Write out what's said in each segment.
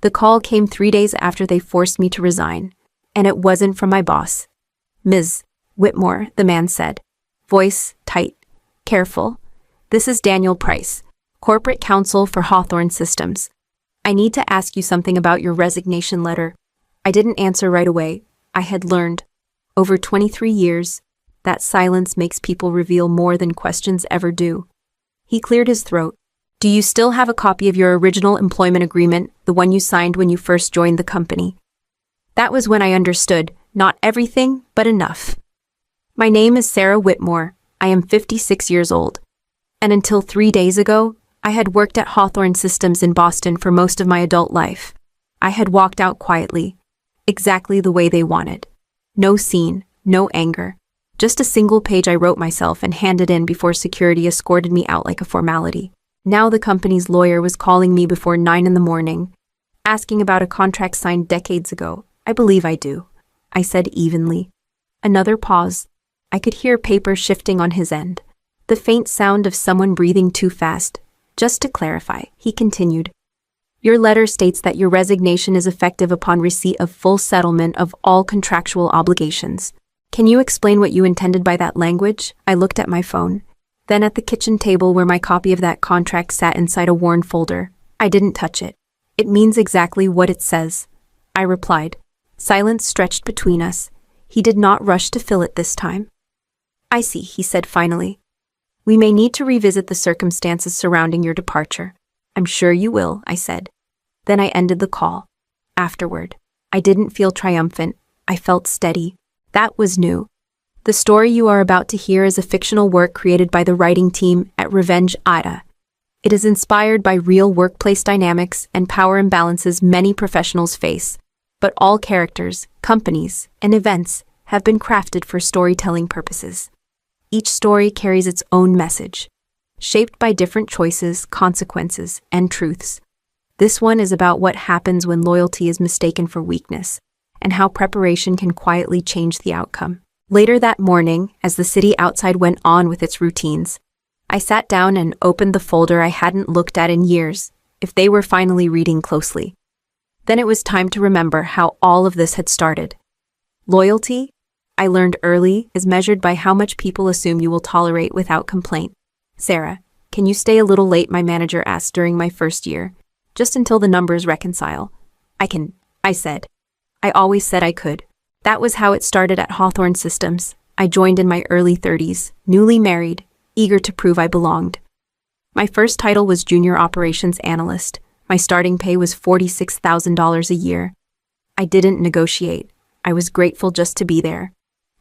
The call came 3 days after they forced me to resign, and it wasn't from my boss. "Ms. Whitmore," the man said, voice tight, careful. "This is Daniel Price, corporate counsel for Hawthorne Systems. I need to ask you something about your resignation letter." I didn't answer right away. I had learned, over 23 years, that silence makes people reveal more than questions ever do. He cleared his throat. "Do you still have a copy of your original employment agreement, the one you signed when you first joined the company?" That was when I understood, not everything, but enough. "My name is Sarah Whitmore. I am 56 years old. And until 3 days ago, I had worked at Hawthorne Systems in Boston for most of my adult life. I had walked out quietly, exactly the way they wanted. No scene, no anger. Just a single page I wrote myself and handed in before security escorted me out like a formality. Now the company's lawyer was calling me before 9 in the morning, asking about a contract signed decades ago. "I believe I do," I said evenly. Another pause. I could hear paper shifting on his end. The faint sound of someone breathing too fast. "Just to clarify," he continued, "your letter states that your resignation is effective upon receipt of full settlement of all contractual obligations. Can you explain what you intended by that language?" I looked at my phone, then at the kitchen table where my copy of that contract sat inside a worn folder. I didn't touch it. "It means exactly what it says," I replied. Silence stretched between us. He did not rush to fill it this time. "I see," he said finally. "We may need to revisit the circumstances surrounding your departure." "I'm sure you will," I said. Then I ended the call. Afterward, I didn't feel triumphant. I felt steady. That was new. The story you are about to hear is a fictional work created by the writing team at Revenge AITA. It is inspired by real workplace dynamics and power imbalances many professionals face, but all characters, companies, and events have been crafted for storytelling purposes. Each story carries its own message, shaped by different choices, consequences, and truths. This one is about what happens when loyalty is mistaken for weakness, and how preparation can quietly change the outcome. Later that morning, as the city outside went on with its routines, I sat down and opened the folder I hadn't looked at in years, if they were finally reading closely. Then it was time to remember how all of this had started. Loyalty, I learned early, is measured by how much people assume you will tolerate without complaint. "Sarah, can you stay a little late?" my manager asked during my first year, "just until the numbers reconcile." "I can," I said. I always said I could. That was how it started at Hawthorne Systems. I joined in my early 30s, newly married, eager to prove I belonged. My first title was Junior Operations Analyst. My starting pay was $46,000 a year. I didn't negotiate. I was grateful just to be there.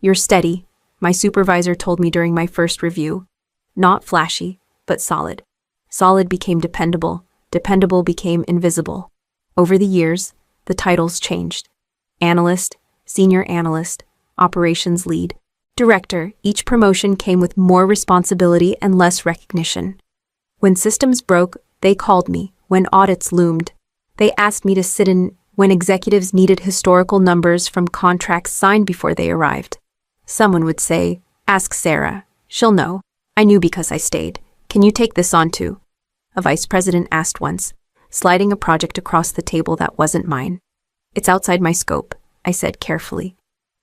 "You're steady," my supervisor told me during my first review. Not flashy, but solid. Solid became dependable. Dependable became invisible. Over the years, the titles changed. Analyst, senior analyst, operations lead, director. Each promotion came with more responsibility and less recognition. When systems broke, they called me. When audits loomed, they asked me to sit in. When executives needed historical numbers from contracts signed before they arrived, someone would say, "Ask Sarah. She'll know." I knew because I stayed. "Can you take this on too?" a vice president asked once, sliding a project across the table that wasn't mine. "It's outside my scope," I said carefully.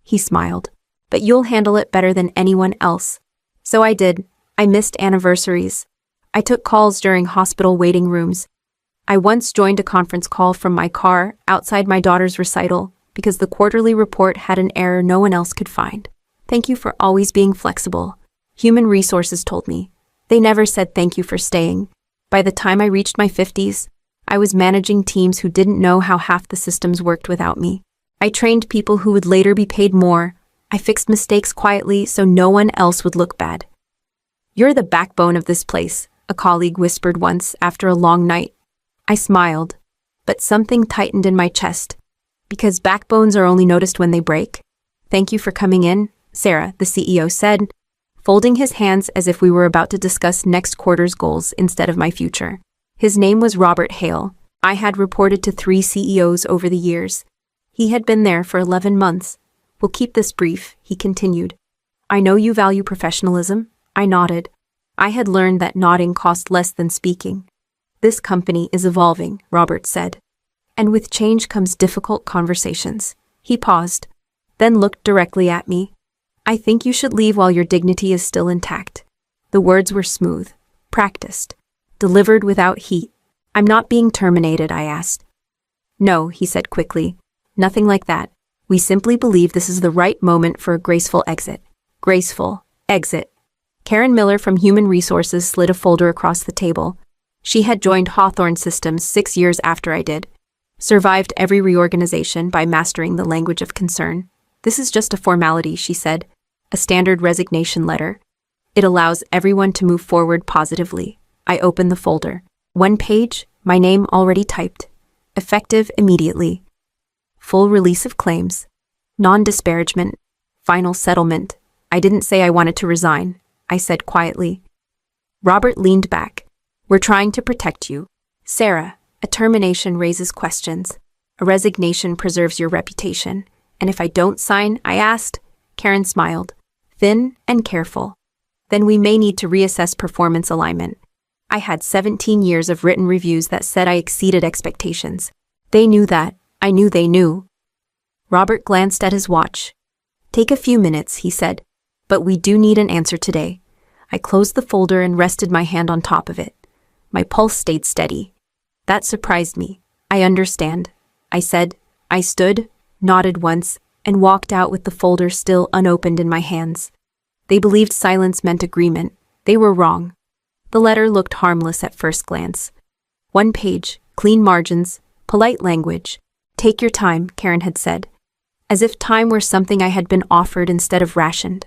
He smiled. "But you'll handle it better than anyone else." So I did. I missed anniversaries. I took calls during hospital waiting rooms. I once joined a conference call from my car outside my daughter's recital because the quarterly report had an error no one else could find. "Thank you for always being flexible," Human Resources told me. They never said thank you for staying. By the time I reached my 50s, I was managing teams who didn't know how half the systems worked without me. I trained people who would later be paid more. I fixed mistakes quietly so no one else would look bad. "You're the backbone of this place," a colleague whispered once after a long night. I smiled, but something tightened in my chest, because backbones are only noticed when they break. "Thank you for coming in, Sarah," the CEO said, folding his hands as if we were about to discuss next quarter's goals instead of my future. His name was Robert Hale. I had reported to 3 CEOs over the years. He had been there for 11 months. "We'll keep this brief," he continued. "I know you value professionalism." I nodded. I had learned that nodding cost less than speaking. "This company is evolving," Robert said. And with change comes difficult conversations. He paused, then looked directly at me. I think you should leave while your dignity is still intact. The words were smooth, practiced, delivered without heat. I'm not being terminated, I asked. No, he said quickly. Nothing like that. We simply believe this is the right moment for a graceful exit. Graceful exit. Karen Miller from Human Resources slid a folder across the table. She had joined Hawthorne Systems 6 years after I did. Survived every reorganization by mastering the language of concern. This is just a formality, she said. A standard resignation letter. It allows everyone to move forward positively. I opened the folder. 1 page, my name already typed. Effective immediately. Full release of claims. Non-disparagement. Final settlement. I didn't say I wanted to resign, I said quietly. Robert leaned back. We're trying to protect you. Sarah, a termination raises questions. A resignation preserves your reputation. And if I don't sign, I asked. Karen smiled. Thin and careful. Then we may need to reassess performance alignment. I had 17 years of written reviews that said I exceeded expectations. They knew that. I knew they knew. Robert glanced at his watch. Take a few minutes, he said. But we do need an answer today. I closed the folder and rested my hand on top of it. My pulse stayed steady. That surprised me. I understand, I said. I stood, nodded once, and walked out with the folder still unopened in my hands. They believed silence meant agreement. They were wrong. The letter looked harmless at first glance. 1 page, clean margins, polite language. Take your time, Karen had said. As if time were something I had been offered instead of rationed.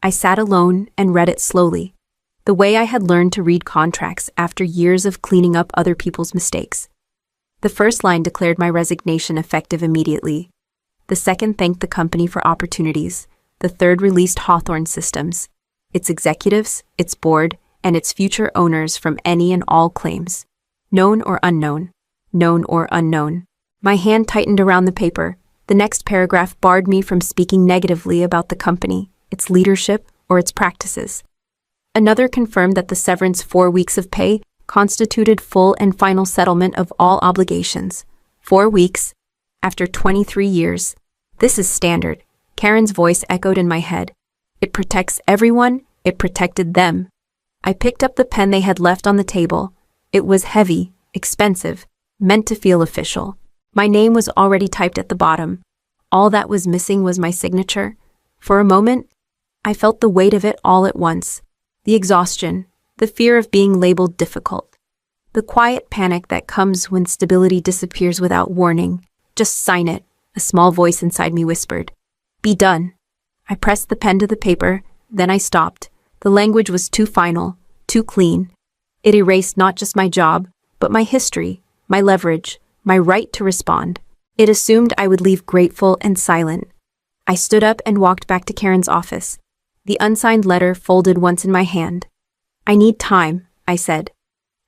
I sat alone and read it slowly, the way I had learned to read contracts after years of cleaning up other people's mistakes. The first line declared my resignation effective immediately. The second thanked the company for opportunities. The third released Hawthorne Systems, its executives, its board, and its future owners from any and all claims. Known or unknown. Known or unknown. My hand tightened around the paper. The next paragraph barred me from speaking negatively about the company, its leadership, or its practices. Another confirmed that the severance 4 weeks of pay constituted full and final settlement of all obligations. 4 weeks, after 23 years. This is standard. Karen's voice echoed in my head. It protects everyone, it protected them. I picked up the pen they had left on the table. It was heavy, expensive, meant to feel official. My name was already typed at the bottom. All that was missing was my signature. For a moment, I felt the weight of it all at once. The exhaustion, the fear of being labeled difficult. The quiet panic that comes when stability disappears without warning. Just sign it, a small voice inside me whispered. Be done. I pressed the pen to the paper, then I stopped. The language was too final, too clean. It erased not just my job, but my history, my leverage, my right to respond. It assumed I would leave grateful and silent. I stood up and walked back to Karen's office. The unsigned letter folded once in my hand. I need time, I said.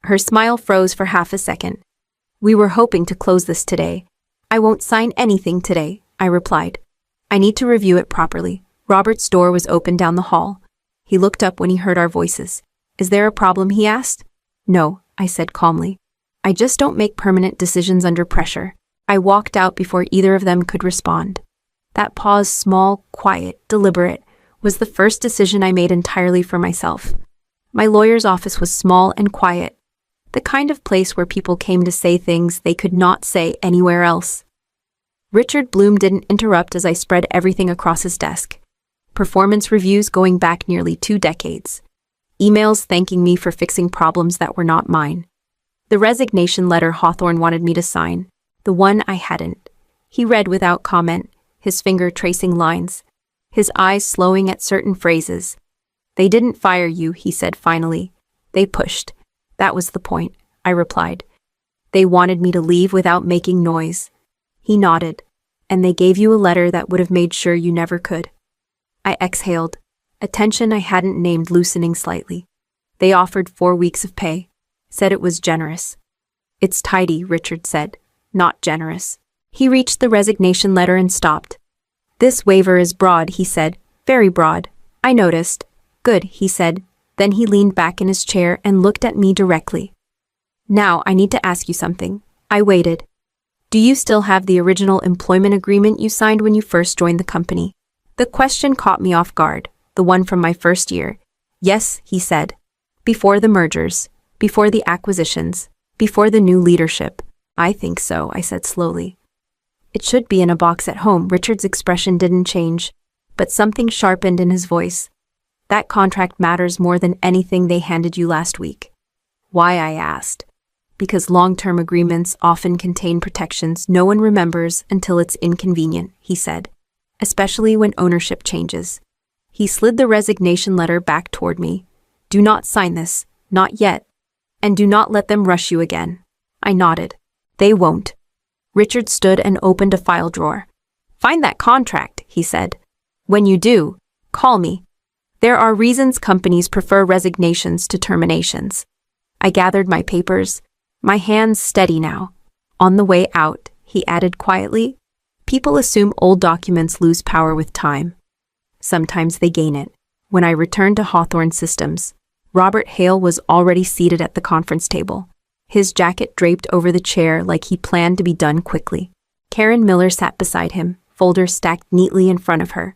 Her smile froze for half a second. We were hoping to close this today. I won't sign anything today, I replied. I need to review it properly. Robert's door was open down the hall. He looked up when he heard our voices. Is there a problem, he asked? No, I said calmly. I just don't make permanent decisions under pressure. I walked out before either of them could respond. That pause, small, quiet, deliberate, was the first decision I made entirely for myself. My lawyer's office was small and quiet, the kind of place where people came to say things they could not say anywhere else. Richard Bloom didn't interrupt as I spread everything across his desk. Performance reviews going back nearly 2 decades. Emails thanking me for fixing problems that were not mine. The resignation letter Hawthorne wanted me to sign, the one I hadn't. He read without comment, his finger tracing lines, his eyes slowing at certain phrases. They didn't fire you, he said finally. They pushed. That was the point, I replied. They wanted me to leave without making noise. He nodded. And they gave you a letter that would have made sure you never could. I exhaled, a tension I hadn't named loosening slightly. They offered 4 weeks of pay, said it was generous. It's tidy, Richard said, not generous. He reached the resignation letter and stopped. This waiver is broad, he said, very broad. I noticed. Good, he said. Then he leaned back in his chair and looked at me directly. Now I need to ask you something. I waited. Do you still have the original employment agreement you signed when you first joined the company? The question caught me off guard, the one from my first year. Yes, he said. Before the mergers, before the acquisitions, before the new leadership. I think so, I said slowly. It should be in a box at home. Richard's expression didn't change, but something sharpened in his voice. That contract matters more than anything they handed you last week. Why, I asked. Because long-term agreements often contain protections no one remembers until it's inconvenient, he said, especially when ownership changes. He slid the resignation letter back toward me. Do not sign this, not yet, and do not let them rush you again. I nodded. They won't. Richard stood and opened a file drawer. Find that contract, he said. When you do, call me. There are reasons companies prefer resignations to terminations. I gathered my papers, my hands steady now. On the way out, he added quietly, people assume old documents lose power with time. Sometimes they gain it. When I returned to Hawthorne Systems, Robert Hale was already seated at the conference table, his jacket draped over the chair like he planned to be done quickly. Karen Miller sat beside him, folders stacked neatly in front of her.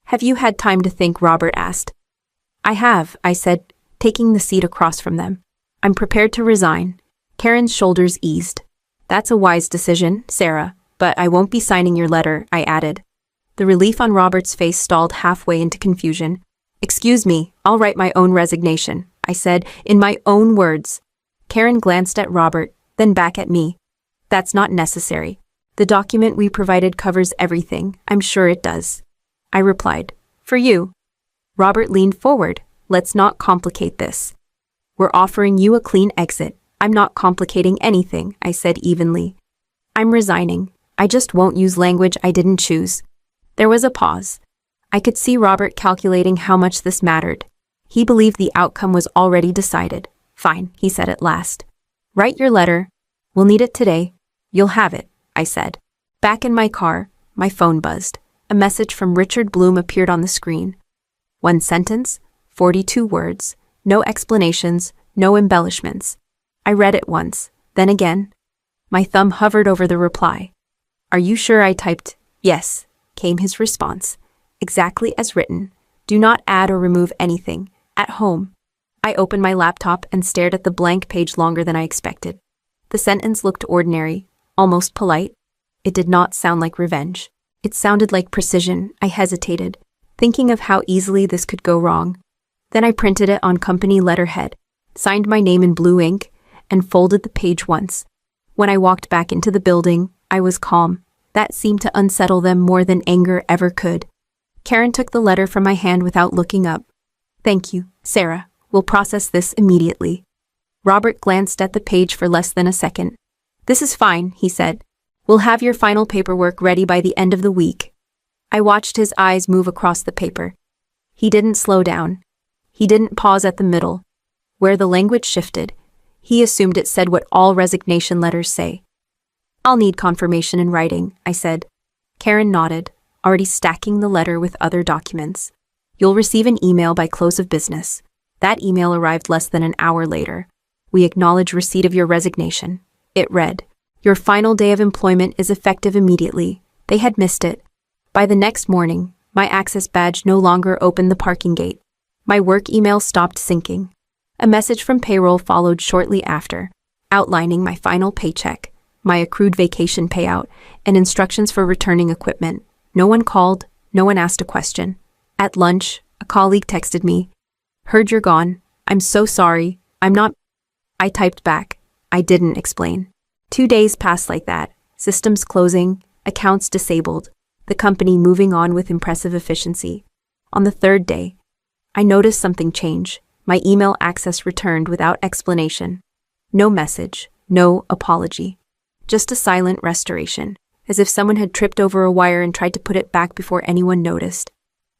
Have you had time to think? Robert asked. I have, I said, taking the seat across from them. I'm prepared to resign. Karen's shoulders eased. That's a wise decision, Sarah, but I won't be signing your letter, I added. The relief on Robert's face stalled halfway into confusion. Excuse me, I'll write my own resignation, I said, in my own words. Karen glanced at Robert, then back at me. That's not necessary. The document we provided covers everything. I'm sure it does. I replied. For you. Robert leaned forward. Let's not complicate this. We're offering you a clean exit. I'm not complicating anything, I said evenly. I'm resigning. I just won't use language I didn't choose. There was a pause. I could see Robert calculating how much this mattered. He believed the outcome was already decided. Fine, he said at last. Write your letter. We'll need it today. You'll have it, I said. Back in my car, my phone buzzed. A message from Richard Bloom appeared on the screen. 1 sentence, 42 words, no explanations, no embellishments. I read it once, then again. My thumb hovered over the reply. Are you sure? I typed. Yes, came his response. Exactly as written. Do not add or remove anything. At home. I opened my laptop and stared at the blank page longer than I expected. The sentence looked ordinary, almost polite. It did not sound like revenge. It sounded like precision. I hesitated, thinking of how easily this could go wrong. Then I printed it on company letterhead, signed my name in blue ink, and folded the page once. When I walked back into the building, I was calm. That seemed to unsettle them more than anger ever could. Karen took the letter from my hand without looking up. Thank you, Sarah. We'll process this immediately. Robert glanced at the page for less than a second. This is fine, he said. We'll have your final paperwork ready by the end of the week. I watched his eyes move across the paper. He didn't slow down. He didn't pause at the middle. Where the language shifted, he assumed it said what all resignation letters say. I'll need confirmation in writing, I said. Karen nodded, already stacking the letter with other documents. You'll receive an email by close of business. That email arrived less than an hour later. We acknowledge receipt of your resignation. It read, your final day of employment is effective immediately. They had missed it. By the next morning, my access badge no longer opened the parking gate. My work email stopped syncing. A message from payroll followed shortly after, outlining my final paycheck, my accrued vacation payout, and instructions for returning equipment. No one called, no one asked a question. At lunch, a colleague texted me, heard you're gone. I'm so sorry. I'm not. I typed back. I didn't explain. 2 days passed like that, systems closing, accounts disabled, the company moving on with impressive efficiency. On the 3rd day, I noticed something change. My email access returned without explanation. No message, no apology. Just a silent restoration, as if someone had tripped over a wire and tried to put it back before anyone noticed.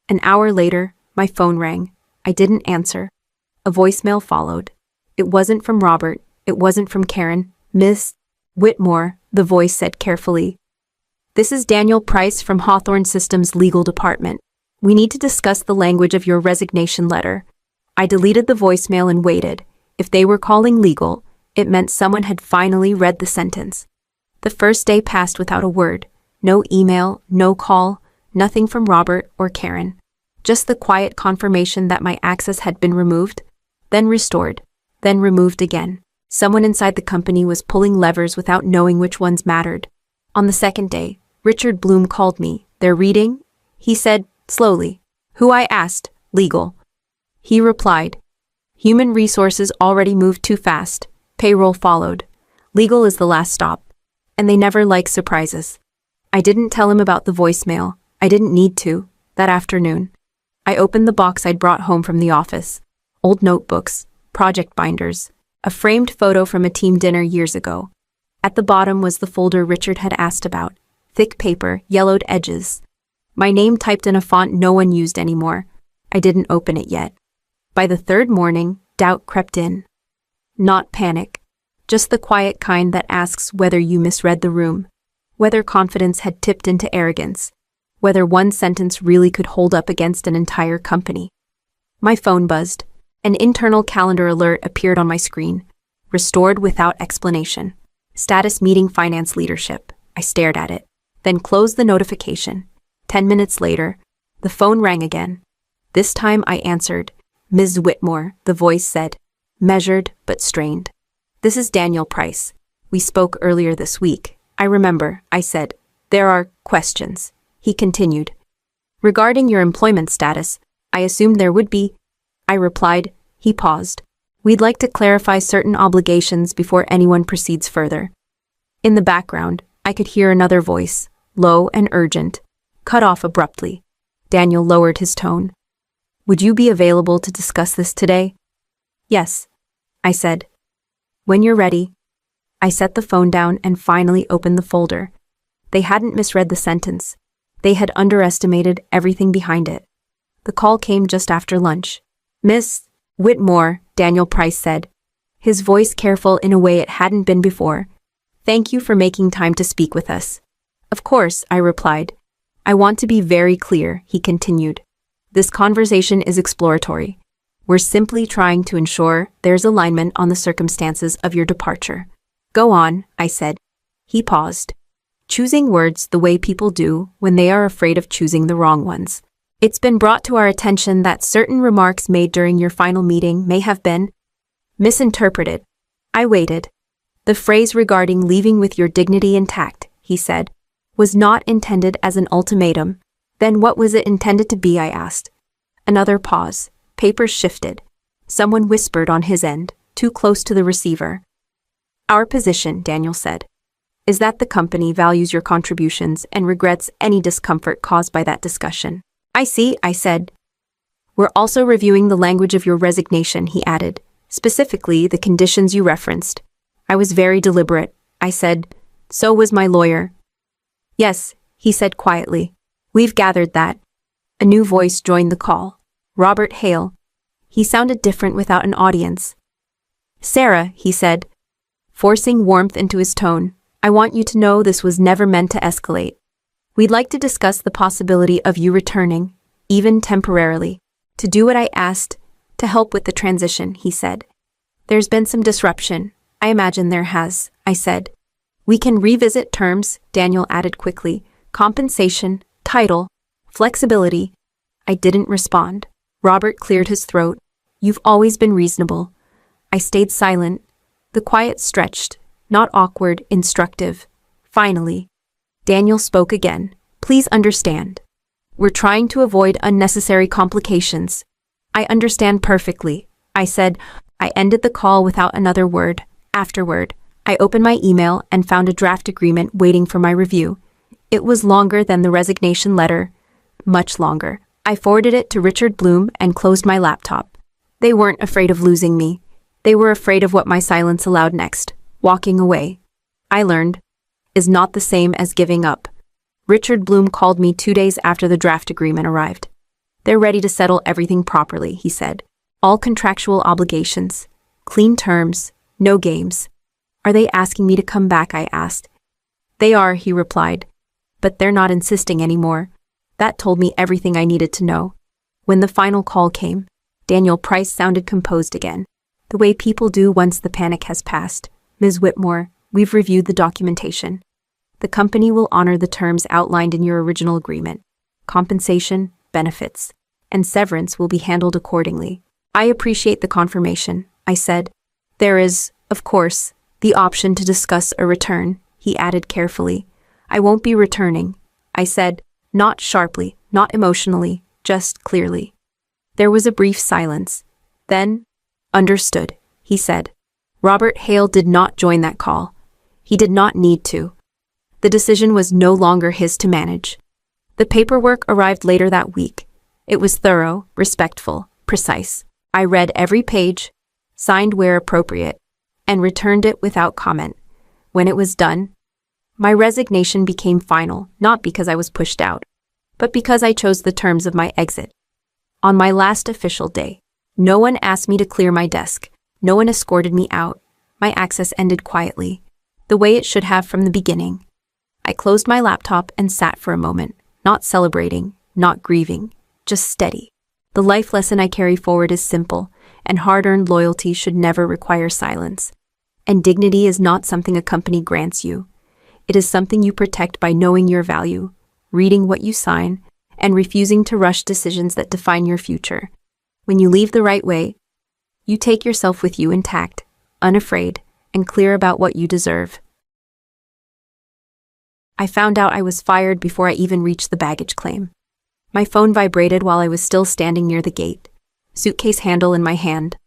An hour later, my phone rang. I didn't answer. A voicemail followed. It wasn't from Robert. It wasn't from Karen. Miss Whitmore, the voice said carefully. This is Daniel Price from Hawthorne Systems Legal Department. We need to discuss the language of your resignation letter. I deleted the voicemail and waited. If they were calling legal, it meant someone had finally read the sentence. The first day passed without a word. No email, no call, nothing from Robert or Karen. Just the quiet confirmation that my access had been removed, then restored, then removed again. Someone inside the company was pulling levers without knowing which ones mattered. On the second day, Richard Bloom called me. "They're reading?" he said, slowly. "Who?" I asked. "Legal." He replied. "Human resources already moved too fast. Payroll followed. Legal is the last stop. And they never like surprises." I didn't tell him about the voicemail. I didn't need to. That afternoon, I opened the box I'd brought home from the office. Old notebooks, project binders, a framed photo from a team dinner years ago. At the bottom was the folder Richard had asked about. Thick paper, yellowed edges. My name typed in a font no one used anymore. I didn't open it yet. By the third morning, doubt crept in. Not panic. Just the quiet kind that asks whether you misread the room, whether confidence had tipped into arrogance, whether one sentence really could hold up against an entire company. My phone buzzed. An internal calendar alert appeared on my screen, restored without explanation. Status meeting finance leadership. I stared at it, then closed the notification. 10 minutes later, the phone rang again. This time I answered. "Ms. Whitmore," the voice said, measured but strained. "This is Daniel Price. We spoke earlier this week." "I remember," I said. "There are questions," he continued. "Regarding your employment status, I assumed there would be," I replied. He paused. "We'd like to clarify certain obligations before anyone proceeds further." In the background, I could hear another voice, low and urgent, cut off abruptly. Daniel lowered his tone. "Would you be available to discuss this today?" "Yes," I said. "When you're ready." I set the phone down and finally opened the folder. They hadn't misread the sentence. They had underestimated everything behind it. The call came just after lunch. "Miss Whitmore," Daniel Price said, his voice careful in a way it hadn't been before. "Thank you for making time to speak with us." "Of course," I replied. "I want to be very clear," he continued. "This conversation is exploratory. We're simply trying to ensure there's alignment on the circumstances of your departure." "Go on," I said. He paused, choosing words the way people do when they are afraid of choosing the wrong ones. "It's been brought to our attention that certain remarks made during your final meeting may have been misinterpreted." I waited. "The phrase regarding leaving with your dignity intact," he said, "was not intended as an ultimatum." "Then what was it intended to be?" I asked. Another pause. Papers shifted. Someone whispered on his end, too close to the receiver. "Our position," Daniel said, "is that the company values your contributions and regrets any discomfort caused by that discussion." "I see," I said. "We're also reviewing the language of your resignation," he added, "specifically the conditions you referenced." I was very deliberate. I said, "So was my lawyer." "Yes," he said quietly. "We've gathered that." A new voice joined the call. Robert Hale. He sounded different without an audience. "Sarah," he said, forcing warmth into his tone, "I want you to know this was never meant to escalate. We'd like to discuss the possibility of you returning, even temporarily, to do what I asked, to help with the transition," he said. "There's been some disruption. I imagine there has," I said. "We can revisit terms," Daniel added quickly. "Compensation, title, flexibility." I didn't respond. Robert cleared his throat. "You've always been reasonable." I stayed silent. The quiet stretched, not awkward, instructive. Finally, Daniel spoke again. "Please understand. We're trying to avoid unnecessary complications." "I understand perfectly," I said. I ended the call without another word. Afterward, I opened my email and found a draft agreement waiting for my review. It was longer than the resignation letter. Much longer. I forwarded it to Richard Bloom and closed my laptop. They weren't afraid of losing me. They were afraid of what my silence allowed next. Walking away, I learned, is not the same as giving up. Richard Bloom called me 2 days after the draft agreement arrived. "They're ready to settle everything properly," he said. "All contractual obligations. Clean terms. No games." "Are they asking me to come back?" I asked. "They are," he replied. "But they're not insisting anymore." That told me everything I needed to know. When the final call came, Daniel Price sounded composed again, the way people do once the panic has passed. "Ms. Whitmore, we've reviewed the documentation. The company will honor the terms outlined in your original agreement. Compensation, benefits, and severance will be handled accordingly. I appreciate the confirmation, I said. There is, of course, the option to discuss a return, he added carefully. I won't be returning, I said, not sharply, not emotionally, just clearly. There was a brief silence. Then, understood, he said. Robert Hale did not join that call. He did not need to. The decision was no longer his to manage. The paperwork arrived later that week. It was thorough, respectful, precise. I read every page, signed where appropriate, and returned it without comment. When it was done, my resignation became final, not because I was pushed out, but because I chose the terms of my exit. On my last official day, no one asked me to clear my desk. No one escorted me out. My access ended quietly, the way it should have from the beginning. I closed my laptop and sat for a moment, not celebrating, not grieving, just steady. The life lesson I carry forward is simple, and hard-earned loyalty should never require silence. And dignity is not something a company grants you. It is something you protect by knowing your value, reading what you sign, and refusing to rush decisions that define your future. When you leave the right way, you take yourself with you intact, unafraid, and clear about what you deserve. I found out I was fired before I even reached the baggage claim. My phone vibrated while I was still standing near the gate, suitcase handle in my hand,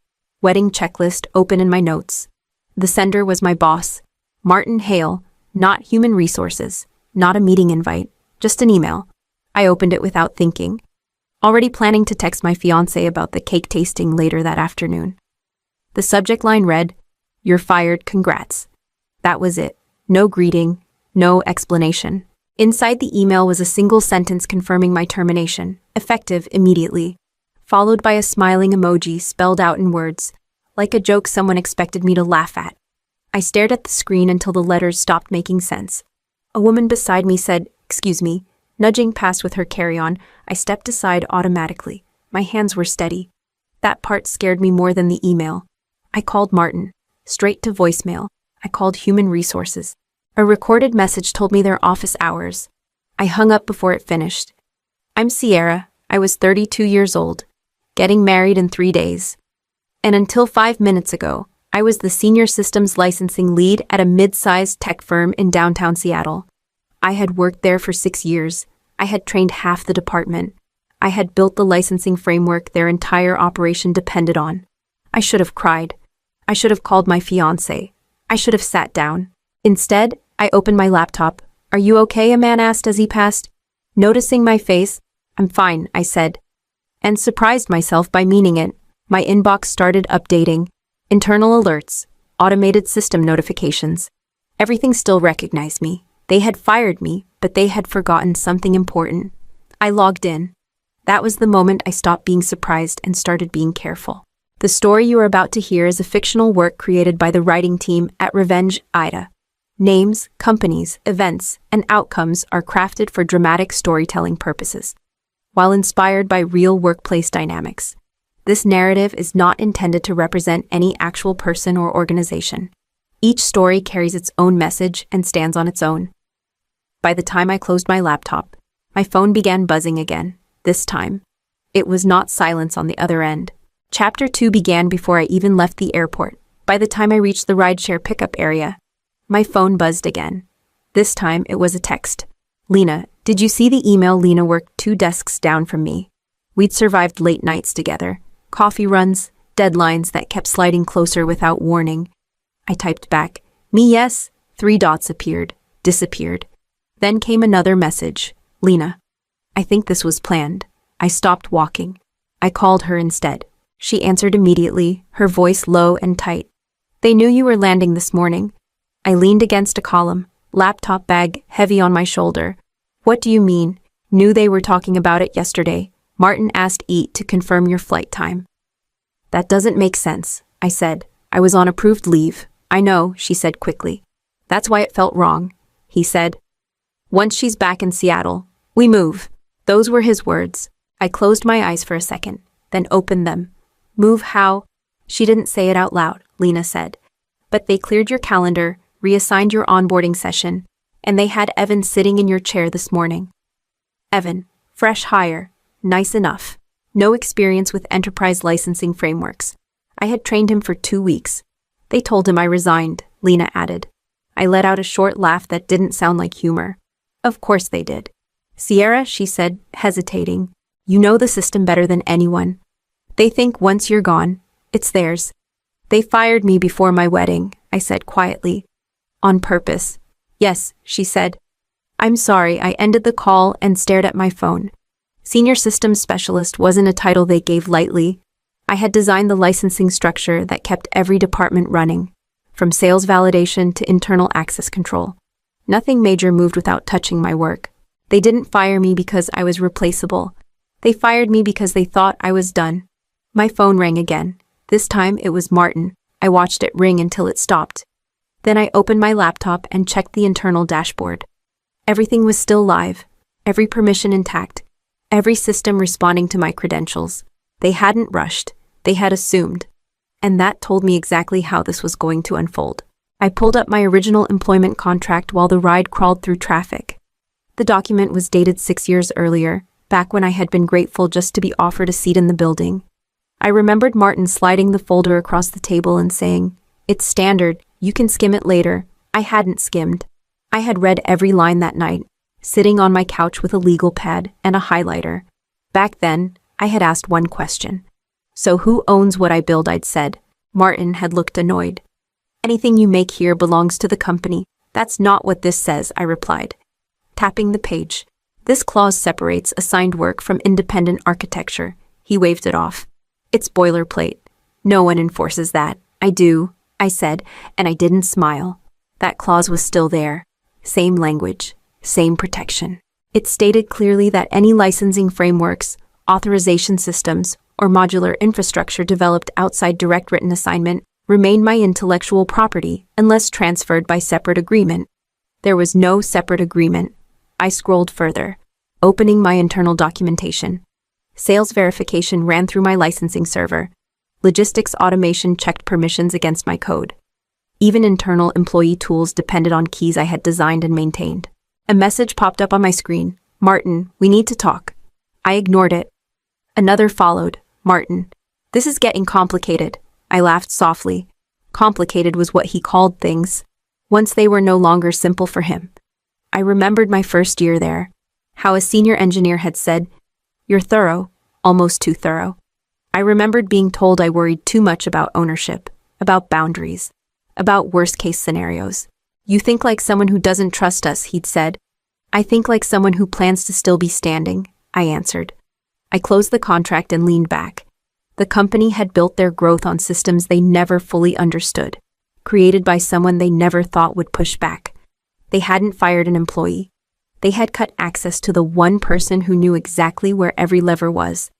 wedding checklist open in my notes. The sender was my boss, Martin Hale, not human resources, not a meeting invite, just an email. I opened it without thinking, already planning to text my fiancé about the cake tasting later that afternoon. The subject line read, "You're fired, congrats." That was it. No greeting, no explanation. Inside the email was a single sentence confirming my termination, effective immediately, followed by a smiling emoji spelled out in words, like a joke someone expected me to laugh at. I stared at the screen until the letters stopped making sense. A woman beside me said, "Excuse me." Nudging past with her carry-on, I stepped aside automatically. My hands were steady. That part scared me more than the email. I called Martin, straight to voicemail. I called human resources. A recorded message told me their office hours. I hung up before it finished. I'm Sierra. I was 32 years old, getting married in 3 days. And until 5 minutes ago, I was the senior systems licensing lead at a mid-sized tech firm in downtown Seattle. I had worked there for 6 years. I had trained half the department. I had built the licensing framework their entire operation depended on. I should have cried. I should have called my fiancé. I should have sat down. Instead, I opened my laptop. "Are you okay?" a man asked as he passed. Noticing my face, "I'm fine," I said, and surprised myself by meaning it. My inbox started updating. Internal alerts, automated system notifications. Everything still recognized me. They had fired me, but they had forgotten something important. I logged in. That was the moment I stopped being surprised and started being careful. The story you are about to hear is a fictional work created by the writing team at Revenge AITA. Names, companies, events, and outcomes are crafted for dramatic storytelling purposes, while inspired by real workplace dynamics. This narrative is not intended to represent any actual person or organization. Each story carries its own message and stands on its own. By the time I closed my laptop, my phone began buzzing again. This time, it was not silence on the other end. Chapter 2 began before I even left the airport. By the time I reached the rideshare pickup area, my phone buzzed again. This time, it was a text. "Lena, did you see the email?" Lena worked 2 desks down from me. We'd survived late nights together, coffee runs, deadlines that kept sliding closer without warning. I typed back, "Me yes." 3 dots appeared, disappeared. Then came another message, "Lena." I think this was planned. I stopped walking. I called her instead. She answered immediately, her voice low and tight. "They knew you were landing this morning." I leaned against a column, laptop bag heavy on my shoulder. "What do you mean? Knew they were talking about it yesterday. Martin asked Eat to confirm your flight time." "That doesn't make sense," I said. "I was on approved leave." "I know," she said quickly. "That's why it felt wrong," he said. "Once she's back in Seattle, we move." Those were his words. I closed my eyes for a second, then opened them. "Move how?" "She didn't say it out loud," Lena said. "But they cleared your calendar, reassigned your onboarding session, And they had Evan sitting in your chair this morning. Evan, fresh hire, nice enough. No experience with enterprise licensing frameworks. I had trained him for 2 weeks. They told him I resigned, Lena added. I let out a short laugh that didn't sound like humor. Of course they did. Sierra, she said, hesitating, you know the system better than anyone. They think once you're gone, it's theirs. They fired me before my wedding, I said quietly. On purpose. Yes, she said. I'm sorry, I ended the call and stared at my phone. Senior Systems Specialist wasn't a title they gave lightly. I had designed the licensing structure that kept every department running, from sales validation to internal access control. Nothing major moved without touching my work. They didn't fire me because I was replaceable. They fired me because they thought I was done. My phone rang again. This time it was Martin. I watched it ring until it stopped. Then I opened my laptop and checked the internal dashboard. Everything was still live, every permission intact, every system responding to my credentials. They hadn't rushed, they had assumed. And that told me exactly how this was going to unfold. I pulled up my original employment contract while the ride crawled through traffic. The document was dated 6 years earlier, back when I had been grateful just to be offered a seat in the building. I remembered Martin sliding the folder across the table and saying, "It's standard, you can skim it later." I hadn't skimmed. I had read every line that night, sitting on my couch with a legal pad and a highlighter. Back then, I had asked one question. So who owns what I build, I'd said. Martin had looked annoyed. Anything you make here belongs to the company. That's not what this says, I replied. Tapping the page. This clause separates assigned work from independent architecture. He waved it off. It's boilerplate. No one enforces that. I do, I said, and I didn't smile. That clause was still there. Same language, same protection. It stated clearly that any licensing frameworks, authorization systems, or modular infrastructure developed outside direct written assignment remained my intellectual property unless transferred by separate agreement. There was no separate agreement. I scrolled further, opening my internal documentation. Sales verification ran through my licensing server. Logistics automation checked permissions against my code. Even internal employee tools depended on keys I had designed and maintained. A message popped up on my screen. "Martin, we need to talk." I ignored it. Another followed. "Martin, this is getting complicated." I laughed softly. Complicated was what he called things, once they were no longer simple for him. I remembered my first year there, how a senior engineer had said, "You're thorough, almost too thorough." I remembered being told I worried too much about ownership, about boundaries, about worst-case scenarios. "You think like someone who doesn't trust us," he'd said. "I think like someone who plans to still be standing," I answered. I closed the contract and leaned back. The company had built their growth on systems they never fully understood, created by someone they never thought would push back. They hadn't fired an employee. They had cut access to the one person who knew exactly where every lever was,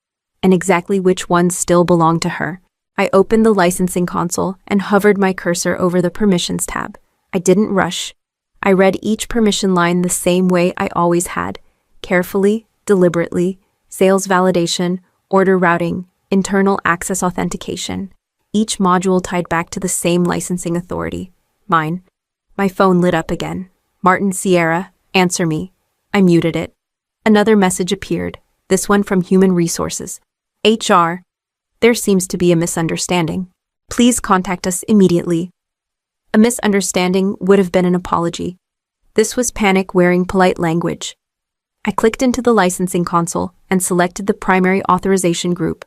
and exactly which ones still belonged to her. I opened the licensing console and hovered my cursor over the permissions tab. I didn't rush. I read each permission line the same way I always had, carefully, deliberately, sales validation, order routing, internal access authentication. Each module tied back to the same licensing authority, mine. My phone lit up again. "Martin, Sierra, answer me." I muted it. Another message appeared, this one from Human Resources. "HR, there seems to be a misunderstanding. Please contact us immediately." A misunderstanding would have been an apology. This was panic wearing polite language. I clicked into the licensing console and selected the primary authorization group.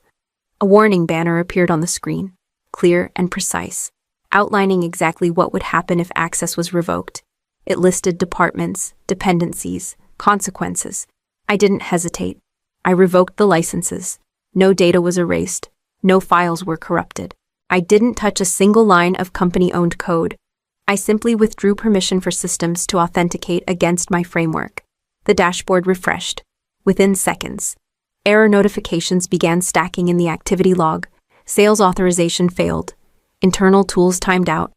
A warning banner appeared on the screen, clear and precise, outlining exactly what would happen if access was revoked. It listed departments, dependencies, consequences. I didn't hesitate. I revoked the licenses. No data was erased. No files were corrupted. I didn't touch a single line of company-owned code. I simply withdrew permission for systems to authenticate against my framework. The dashboard refreshed. Within seconds, error notifications began stacking in the activity log. Sales authorization failed. Internal tools timed out.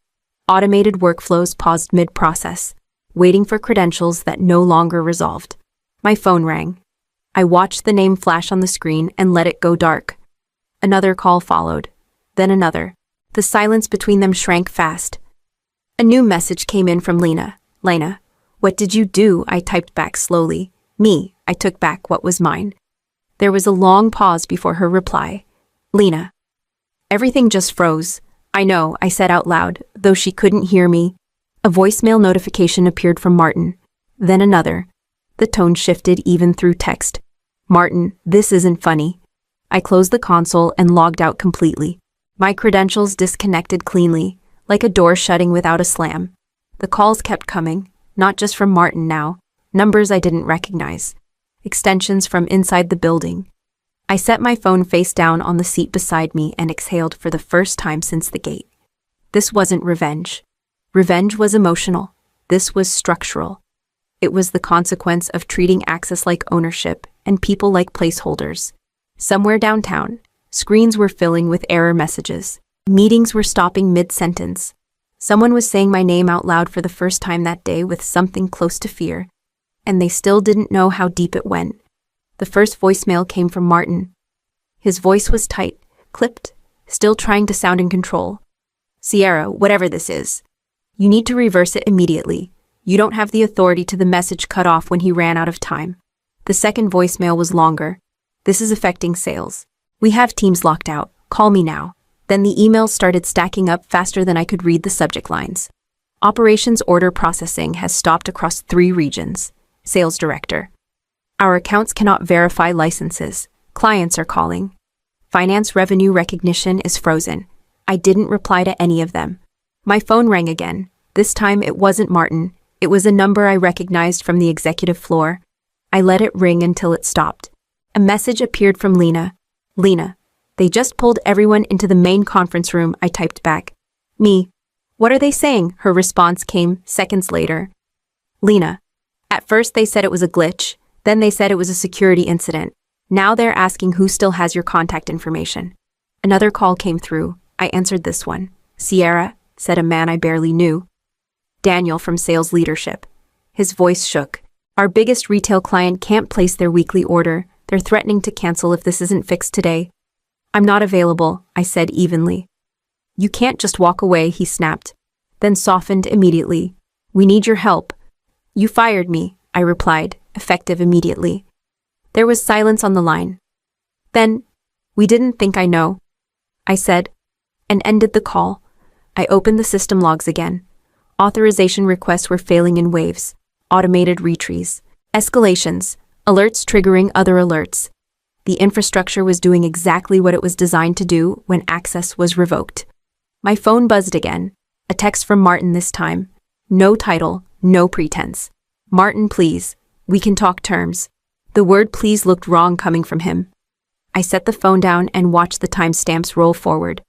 Automated workflows paused mid-process, waiting for credentials that no longer resolved. My phone rang. I watched the name flash on the screen and let it go dark. Another call followed, then another. The silence between them shrank fast. A new message came in from Lena. "Lena, What did you do? I typed back slowly. Me, I took back what was mine. There was a long pause before her reply. Lena. Everything just froze. I know, I said out loud, though she couldn't hear me. A voicemail notification appeared from Martin. Then another. The tone shifted even through text. Martin, this isn't funny. I closed the console and logged out completely. My credentials disconnected cleanly, like a door shutting without a slam. The calls kept coming, not just from Martin now, numbers I didn't recognize, extensions from inside the building. I set my phone face down on the seat beside me and exhaled for the first time since the gate. This wasn't revenge. Revenge was emotional. This was structural. It was the consequence of treating access like ownership and people like placeholders. Somewhere downtown, screens were filling with error messages. Meetings were stopping mid-sentence. Someone was saying my name out loud for the first time that day with something close to fear, and they still didn't know how deep it went. The first voicemail came from Martin. His voice was tight, clipped, still trying to sound in control. Sierra, whatever this is, you need to reverse it immediately. You don't have the authority to. The message cut off when he ran out of time. The second voicemail was longer. This is affecting sales. We have teams locked out. Call me now. Then the emails started stacking up faster than I could read the subject lines. Operations order processing has stopped across 3 regions. Sales director. Our accounts cannot verify licenses. Clients are calling. Finance revenue recognition is frozen. I didn't reply to any of them. My phone rang again. This time it wasn't Martin. It was a number I recognized from the executive floor. I let it ring until it stopped. A message appeared from Lena. Lena. They just pulled everyone into the main conference room, I typed back. Me. What are they saying? Her response came seconds later. Lena. At first they said it was a glitch. Then they said it was a security incident. Now they're asking who still has your contact information. Another call came through. I answered this one. Sierra, said a man I barely knew. Daniel from sales leadership. His voice shook. Our biggest retail client can't place their weekly order. They're threatening to cancel if this isn't fixed today. I'm not available, I said evenly. You can't just walk away, he snapped, then softened immediately. We need your help. You fired me, I replied, effective immediately. There was silence on the line. Then, we didn't think I know, I said, and ended the call. I opened the system logs again. Authorization requests were failing in waves, automated retries, escalations, alerts triggering other alerts. The infrastructure was doing exactly what it was designed to do when access was revoked. My phone buzzed again, a text from Martin this time. No title, no pretense. Martin, please, we can talk terms. The word please looked wrong coming from him. I set the phone down and watched the timestamps roll forward.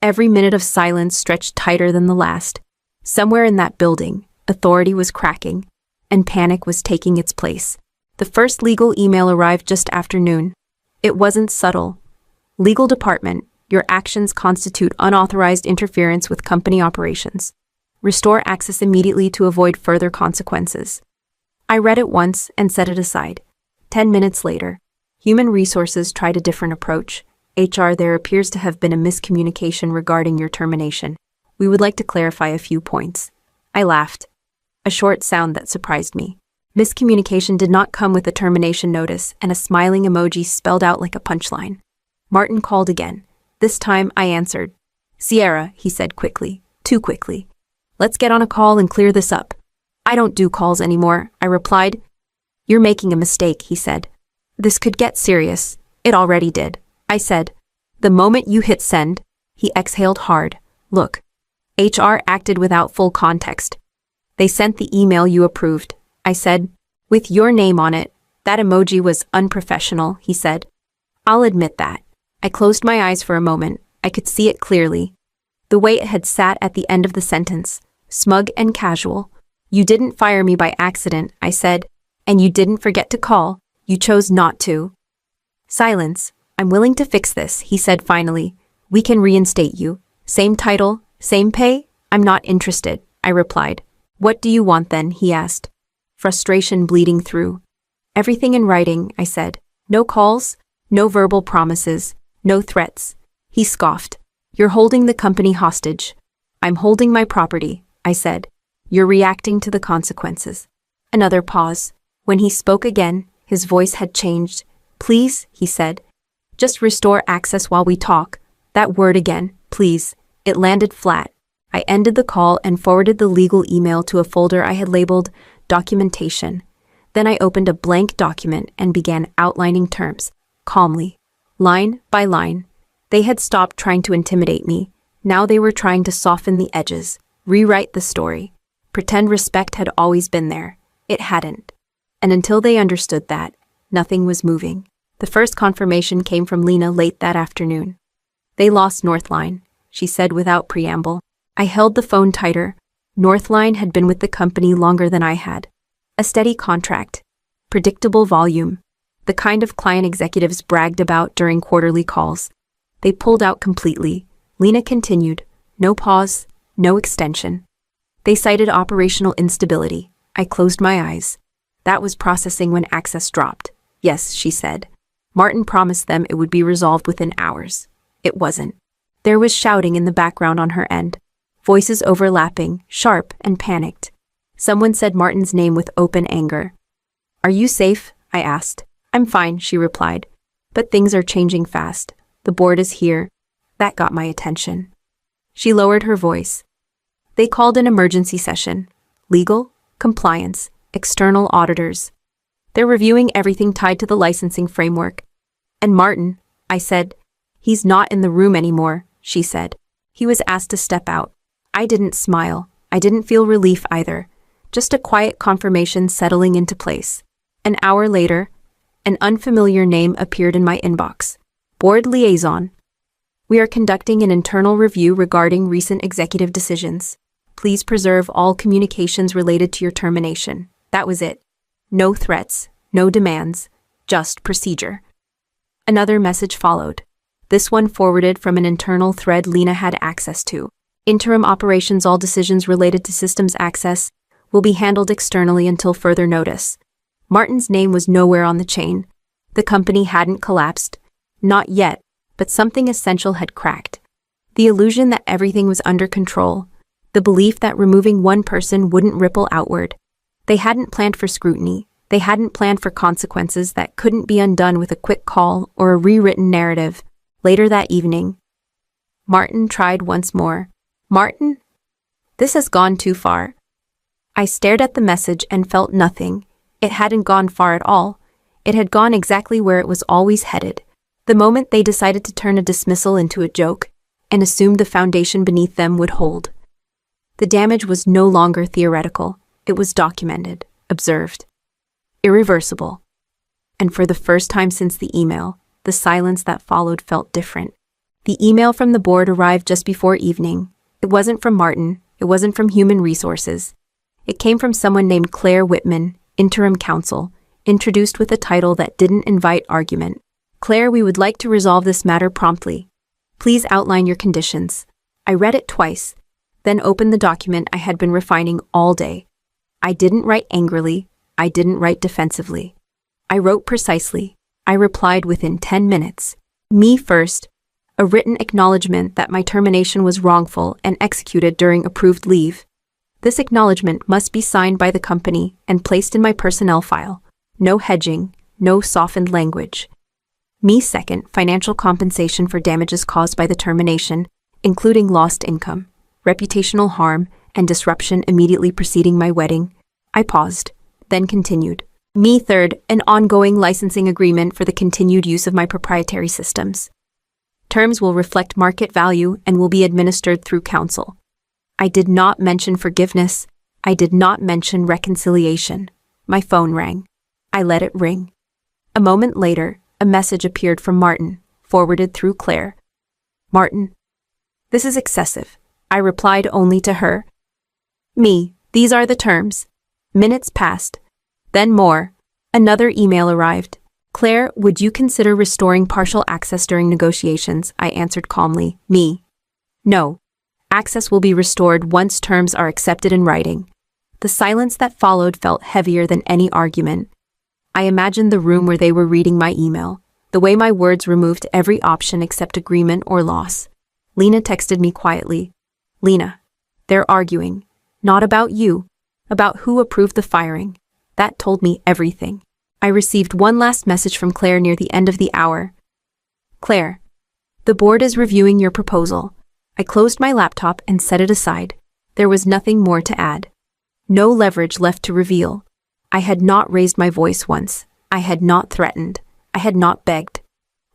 Every minute of silence stretched tighter than the last. Somewhere in that building, authority was cracking, and panic was taking its place. The first legal email arrived just after noon. It wasn't subtle. Legal department, your actions constitute unauthorized interference with company operations. Restore access immediately to avoid further consequences. I read it once and set it aside. 10 minutes later, Human Resources tried a different approach. HR, there appears to have been a miscommunication regarding your termination. We would like to clarify a few points. I laughed. A short sound that surprised me. Miscommunication did not come with a termination notice, and a smiling emoji spelled out like a punchline. Martin called again. This time I answered. Sierra, he said quickly, too quickly. Let's get on a call and clear this up. I don't do calls anymore, I replied. You're making a mistake, he said. This could get serious. It already did, I said. The moment you hit send, he exhaled hard. Look. HR acted without full context. They sent the email you approved, I said. With your name on it. That emoji was unprofessional, he said. I'll admit that. I closed my eyes for a moment. I could see it clearly. The way it had sat at the end of the sentence, smug and casual. You didn't fire me by accident, I said. And you didn't forget to call. You chose not to. Silence. I'm willing to fix this, he said finally. We can reinstate you. Same title, same pay? I'm not interested, I replied. What do you want then, he asked. Frustration bleeding through. Everything in writing, I said. No calls, no verbal promises, no threats. He scoffed. You're holding the company hostage. I'm holding my property, I said. You're reacting to the consequences. Another pause. When he spoke again, his voice had changed. "Please," he said. "Just restore access while we talk." That word again, please. It landed flat. I ended the call and forwarded the legal email to a folder I had labeled documentation. Then I opened a blank document and began outlining terms, calmly, line by line. They had stopped trying to intimidate me. Now they were trying to soften the edges, rewrite the story, pretend respect had always been there. It hadn't. And until they understood that, nothing was moving. The first confirmation came from Lena late that afternoon. "They lost Northline," she said without preamble. I held the phone tighter. Northline had been with the company longer than I had. A steady contract, predictable volume, the kind of client executives bragged about during quarterly calls. They pulled out completely. Lena continued. No pause, no extension. They cited operational instability. I closed my eyes. That was processing when access dropped. "Yes," she said. "Martin promised them it would be resolved within hours." It wasn't. There was shouting in the background on her end. Voices overlapping, sharp and panicked. Someone said Martin's name with open anger. "Are you safe?" I asked. "I'm fine," she replied. "But things are changing fast. The board is here." That got my attention. She lowered her voice. "They called an emergency session. Legal, compliance, external auditors. They're reviewing everything tied to the licensing framework." "And Martin," I said. "He's not in the room anymore," she said. "He was asked to step out." I didn't smile. I didn't feel relief either. Just a quiet confirmation settling into place. An hour later, an unfamiliar name appeared in my inbox. Board liaison. "We are conducting an internal review regarding recent executive decisions. Please preserve all communications related to your termination." That was it. No threats, no demands, just procedure. Another message followed. This one forwarded from an internal thread Lena had access to. "Interim operations, all decisions related to systems access will be handled externally until further notice." Martin's name was nowhere on the chain. The company hadn't collapsed. Not yet, but something essential had cracked. The illusion that everything was under control. The belief that removing one person wouldn't ripple outward. They hadn't planned for scrutiny. They hadn't planned for consequences that couldn't be undone with a quick call or a rewritten narrative. Later that evening, Martin tried once more. "Martin? This has gone too far." I stared at the message and felt nothing. It hadn't gone far at all. It had gone exactly where it was always headed. The moment they decided to turn a dismissal into a joke and assumed the foundation beneath them would hold. The damage was no longer theoretical. It was documented, observed, irreversible. And for the first time since the email, the silence that followed felt different. The email from the board arrived just before evening. It wasn't from Martin. It wasn't from Human Resources. It came from someone named Claire Whitman, interim counsel, introduced with a title that didn't invite argument. "Claire, we would like to resolve this matter promptly. Please outline your conditions." I read it twice, then opened the document I had been refining all day. I didn't write angrily. I didn't write defensively. I wrote precisely. I replied within 10 minutes. Me first. A written acknowledgement that my termination was wrongful and executed during approved leave. This acknowledgement must be signed by the company and placed in my personnel file. No hedging, no softened language. Me second, financial compensation for damages caused by the termination, including lost income, reputational harm, and disruption immediately preceding my wedding. I paused, then continued. Me third, an ongoing licensing agreement for the continued use of my proprietary systems. Terms will reflect market value and will be administered through counsel. I did not mention forgiveness. I did not mention reconciliation. My phone rang. I let it ring. A moment later, a message appeared from Martin, forwarded through Claire. "Martin, this is excessive." I replied only to her. "Me, these are the terms." Minutes passed. Then more. Another email arrived. "Claire, would you consider restoring partial access during negotiations?" I answered calmly. Me. "No. Access will be restored once terms are accepted in writing." The silence that followed felt heavier than any argument. I imagined the room where they were reading my email, the way my words removed every option except agreement or loss. Lena texted me quietly. "Lena, they're arguing. Not about you. About who approved the firing. That told me everything. I received one last message from Claire near the end of the hour. Claire, the board is reviewing your proposal. I closed my laptop and set it aside. There was nothing more to add. No leverage left to reveal. I had not raised my voice once. I had not threatened. I had not begged.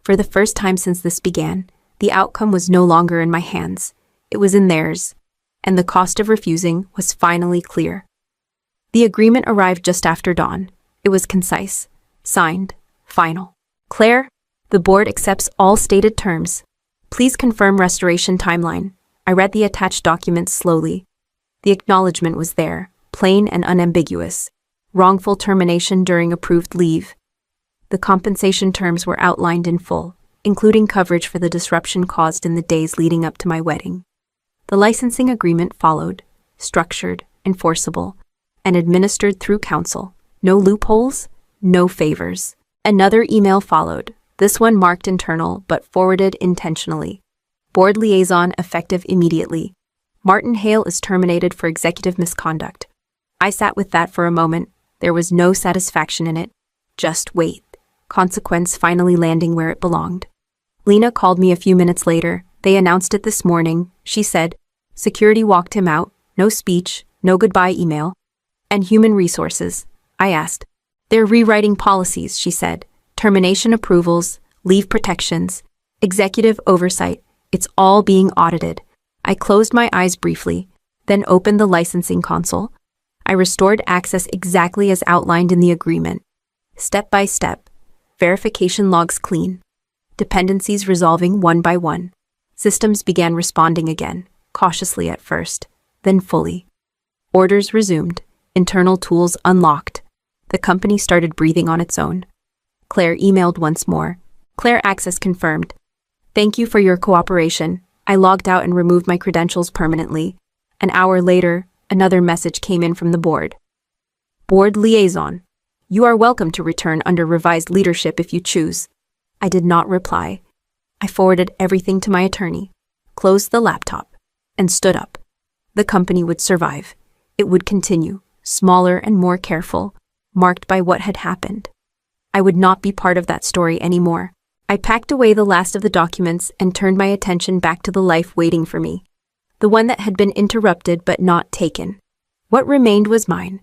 For the first time since this began, the outcome was no longer in my hands. It was in theirs, and the cost of refusing was finally clear. The agreement arrived just after dawn. It was concise, signed, final. Claire, the board accepts all stated terms. Please confirm restoration timeline. I read the attached documents slowly. The acknowledgement was there, plain and unambiguous. Wrongful termination during approved leave. The compensation terms were outlined in full, including coverage for the disruption caused in the days leading up to my wedding. The licensing agreement followed, structured, enforceable, and administered through counsel. No loopholes, no favors. Another email followed, this one marked internal but forwarded intentionally. Board liaison effective immediately. Martin Hale is terminated for executive misconduct. I sat with that for a moment. There was no satisfaction in it. Just wait. Consequence finally landing where it belonged. Lena called me a few minutes later. They announced it this morning, she said. Security walked him out. No speech, no goodbye email. And human resources? I asked. They're rewriting policies, she said. Termination approvals, leave protections, executive oversight. It's all being audited. I closed my eyes briefly, then opened the licensing console. I restored access exactly as outlined in the agreement. Step by step. Verification logs clean. Dependencies resolving one by one. Systems began responding again, cautiously at first, then fully. Orders resumed. Internal tools unlocked. The company started breathing on its own. Claire emailed once more. Claire access confirmed. Thank you for your cooperation. I logged out and removed my credentials permanently. An hour later, another message came in from the board. Board liaison. You are welcome to return under revised leadership if you choose. I did not reply. I forwarded everything to my attorney, closed the laptop, and stood up. The company would survive. It would continue, smaller and more careful, marked by what had happened. I would not be part of that story anymore. I packed away the last of the documents and turned my attention back to the life waiting for me. The one that had been interrupted but not taken. What remained was mine,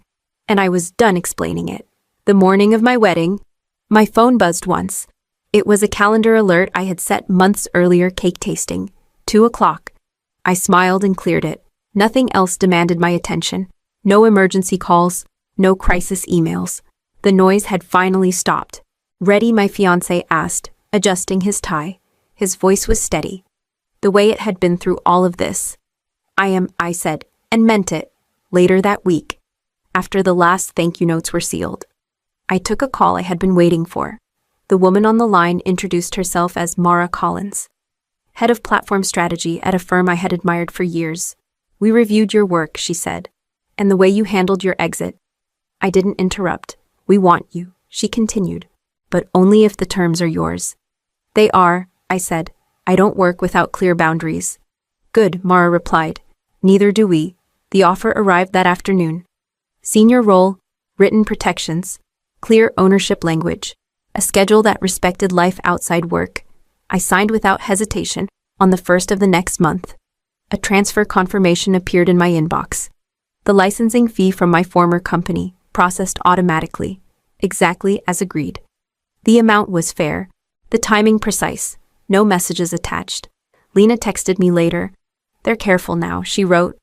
and I was done explaining it. The morning of my wedding, my phone buzzed once. It was a calendar alert I had set months earlier, cake tasting. 2:00. I smiled and cleared it. Nothing else demanded my attention. No emergency calls, no crisis emails. The noise had finally stopped. Ready, my fiancé asked, adjusting his tie. His voice was steady. The way it had been through all of this. I said, and meant it. Later that week, after the last thank you notes were sealed, I took a call I had been waiting for. The woman on the line introduced herself as Mara Collins, head of platform strategy at a firm I had admired for years. We reviewed your work, she said, and the way you handled your exit. I didn't interrupt. We want you, she continued, but only if the terms are yours. They are, I said. I don't work without clear boundaries. Good, Mara replied. Neither do we. The offer arrived that afternoon. Senior role, written protections, clear ownership language, a schedule that respected life outside work. I signed without hesitation on the 1st of the next month. A transfer confirmation appeared in my inbox. The licensing fee from my former company, processed automatically, exactly as agreed. The amount was fair, the timing precise, no messages attached. Lena texted me later. They're careful now, she wrote.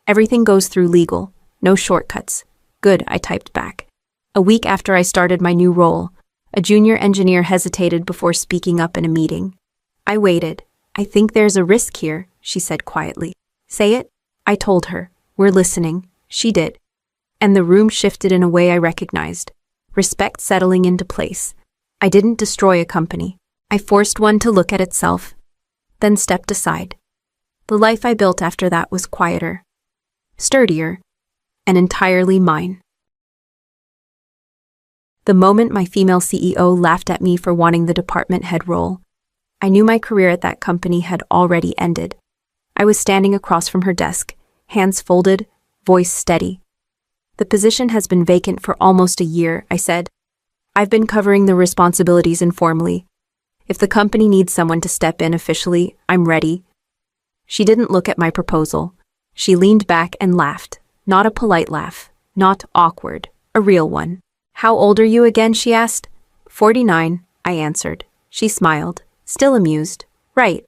Everything goes through legal, no shortcuts. Good, I typed back. A week after I started my new role, a junior engineer hesitated before speaking up in a meeting. I waited. I think there's a risk here, she said quietly. Say it? I told her. We're listening. She did. And the room shifted in a way I recognized. Respect settling into place. I didn't destroy a company. I forced one to look at itself, then stepped aside. The life I built after that was quieter, sturdier, and entirely mine. The moment my female CEO laughed at me for wanting the department head role, I knew my career at that company had already ended. I was standing across from her desk, hands folded, voice steady. The position has been vacant for almost a year, I said. I've been covering the responsibilities informally. If the company needs someone to step in officially, I'm ready. She didn't look at my proposal. She leaned back and laughed. Not a polite laugh, not awkward, a real one. How old are you again, she asked. 49, I answered. She smiled, still amused. Right.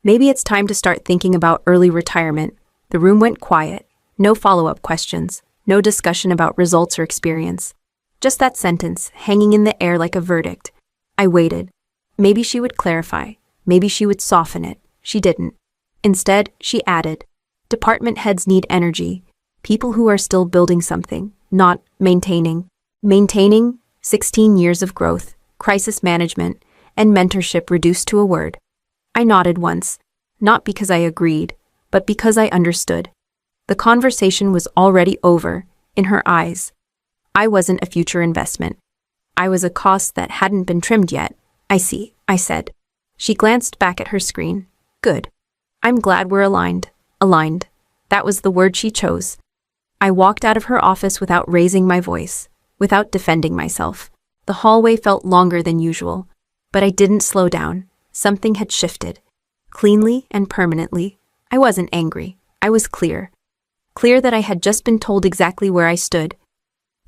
Maybe it's time to start thinking about early retirement. The room went quiet. No follow-up questions. No discussion about results or experience. Just that sentence, hanging in the air like a verdict. I waited. Maybe she would clarify. Maybe she would soften it. She didn't. Instead, she added, department heads need energy. People who are still building something, not maintaining. Maintaining 16 years of growth, crisis management, and mentorship reduced to a word. I nodded once, not because I agreed, but because I understood. The conversation was already over, in her eyes. I wasn't a future investment. I was a cost that hadn't been trimmed yet. I see, I said. She glanced back at her screen. Good. I'm glad we're aligned. Aligned. That was the word she chose. I walked out of her office without raising my voice, without defending myself. The hallway felt longer than usual, but I didn't slow down. Something had shifted. Cleanly and permanently. I wasn't angry. I was clear. Clear that I had just been told exactly where I stood.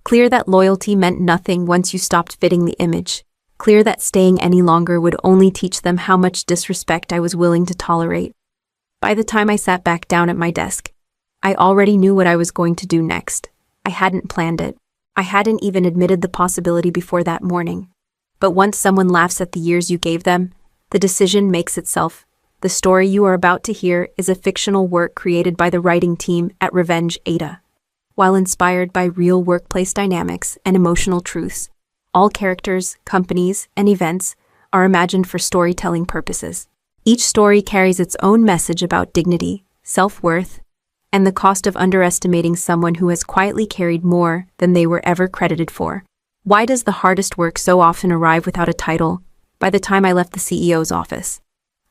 Clear that loyalty meant nothing once you stopped fitting the image. Clear that staying any longer would only teach them how much disrespect I was willing to tolerate. By the time I sat back down at my desk, I already knew what I was going to do next. I hadn't planned it. I hadn't even admitted the possibility before that morning. But once someone laughs at the years you gave them, the decision makes itself. The story you are about to hear is a fictional work created by the writing team at Revenge AITA. While inspired by real workplace dynamics and emotional truths, all characters, companies, and events are imagined for storytelling purposes. Each story carries its own message about dignity, self-worth, and the cost of underestimating someone who has quietly carried more than they were ever credited for. Why does the hardest work so often arrive without a title? By the time I left the CEO's office,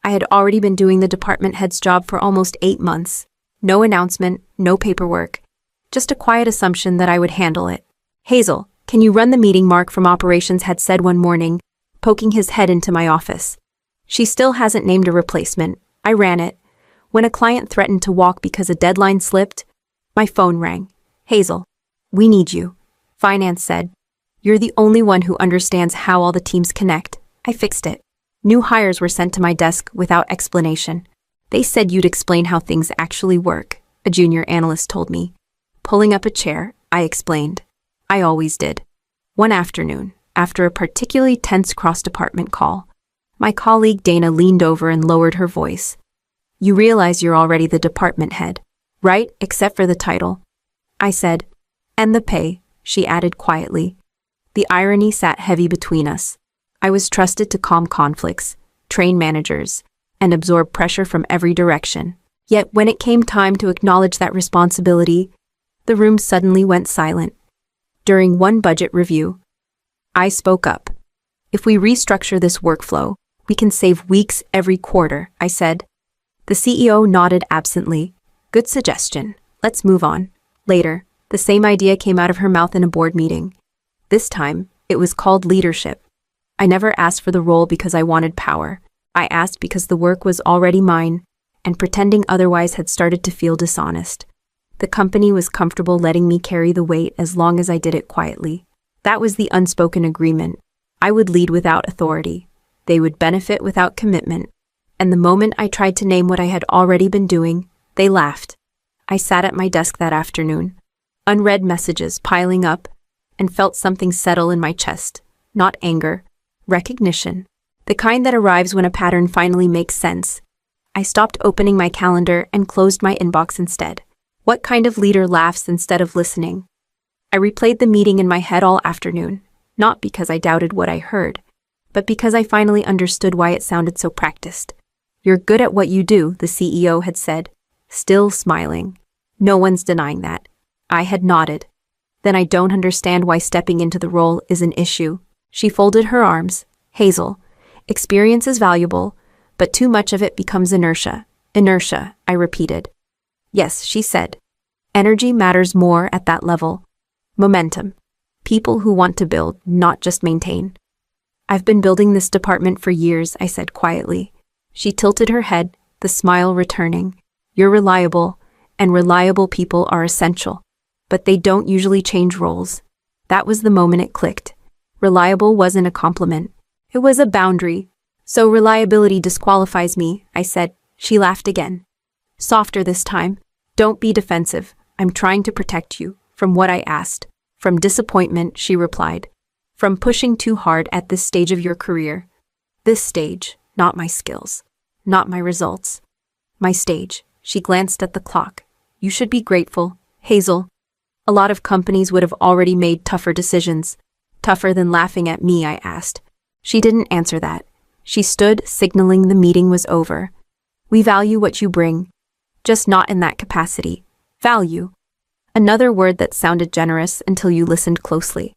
I had already been doing the department head's job for almost 8 months. No announcement, no paperwork, just a quiet assumption that I would handle it. Hazel, can you run the meeting? Mark from operations had said one morning, poking his head into my office. She still hasn't named a replacement. I ran it. When a client threatened to walk because a deadline slipped, my phone rang. Hazel, we need you. Finance said, you're the only one who understands how all the teams connect. I fixed it. New hires were sent to my desk without explanation. They said you'd explain how things actually work, a junior analyst told me. Pulling up a chair, I explained. I always did. One afternoon, after a particularly tense cross-department call, my colleague Dana leaned over and lowered her voice. You realize you're already the department head, right? Except for the title. I said. And the pay, she added quietly. The irony sat heavy between us. I was trusted to calm conflicts, train managers, and absorb pressure from every direction. Yet when it came time to acknowledge that responsibility, the room suddenly went silent. During one budget review, I spoke up. If we restructure this workflow, we can save weeks every quarter, I said. The CEO nodded absently. Good suggestion. Let's move on. Later, the same idea came out of her mouth in a board meeting. This time, it was called leadership. I never asked for the role because I wanted power. I asked because the work was already mine, and pretending otherwise had started to feel dishonest. The company was comfortable letting me carry the weight as long as I did it quietly. That was the unspoken agreement. I would lead without authority. They would benefit without commitment. And the moment I tried to name what I had already been doing, they laughed. I sat at my desk that afternoon, unread messages piling up, and felt something settle in my chest. Not anger. Recognition. The kind that arrives when a pattern finally makes sense. I stopped opening my calendar and closed my inbox instead. What kind of leader laughs instead of listening? I replayed the meeting in my head all afternoon, not because I doubted what I heard, but because I finally understood why it sounded so practiced. You're good at what you do, the CEO had said, still smiling. No one's denying that. I had nodded. Then I don't understand why stepping into the role is an issue. She folded her arms. Hazel, experience is valuable, but too much of it becomes inertia. Inertia, I repeated. Yes, she said. Energy matters more at that level. Momentum. People who want to build, not just maintain. I've been building this department for years, I said quietly. She tilted her head, the smile returning. You're reliable, and reliable people are essential. But they don't usually change roles. That was the moment it clicked. Reliable wasn't a compliment. It was a boundary. So reliability disqualifies me, I said. She laughed again. Softer this time. Don't be defensive. I'm trying to protect you. From what I asked. From disappointment, she replied. From pushing too hard at this stage of your career. This stage, not my skills. Not my results. My stage. She glanced at the clock. You should be grateful, Hazel. A lot of companies would have already made tougher decisions. Tougher than laughing at me, I asked. She didn't answer that. She stood, signaling the meeting was over. We value what you bring. Just not in that capacity. Value. Another word that sounded generous until you listened closely.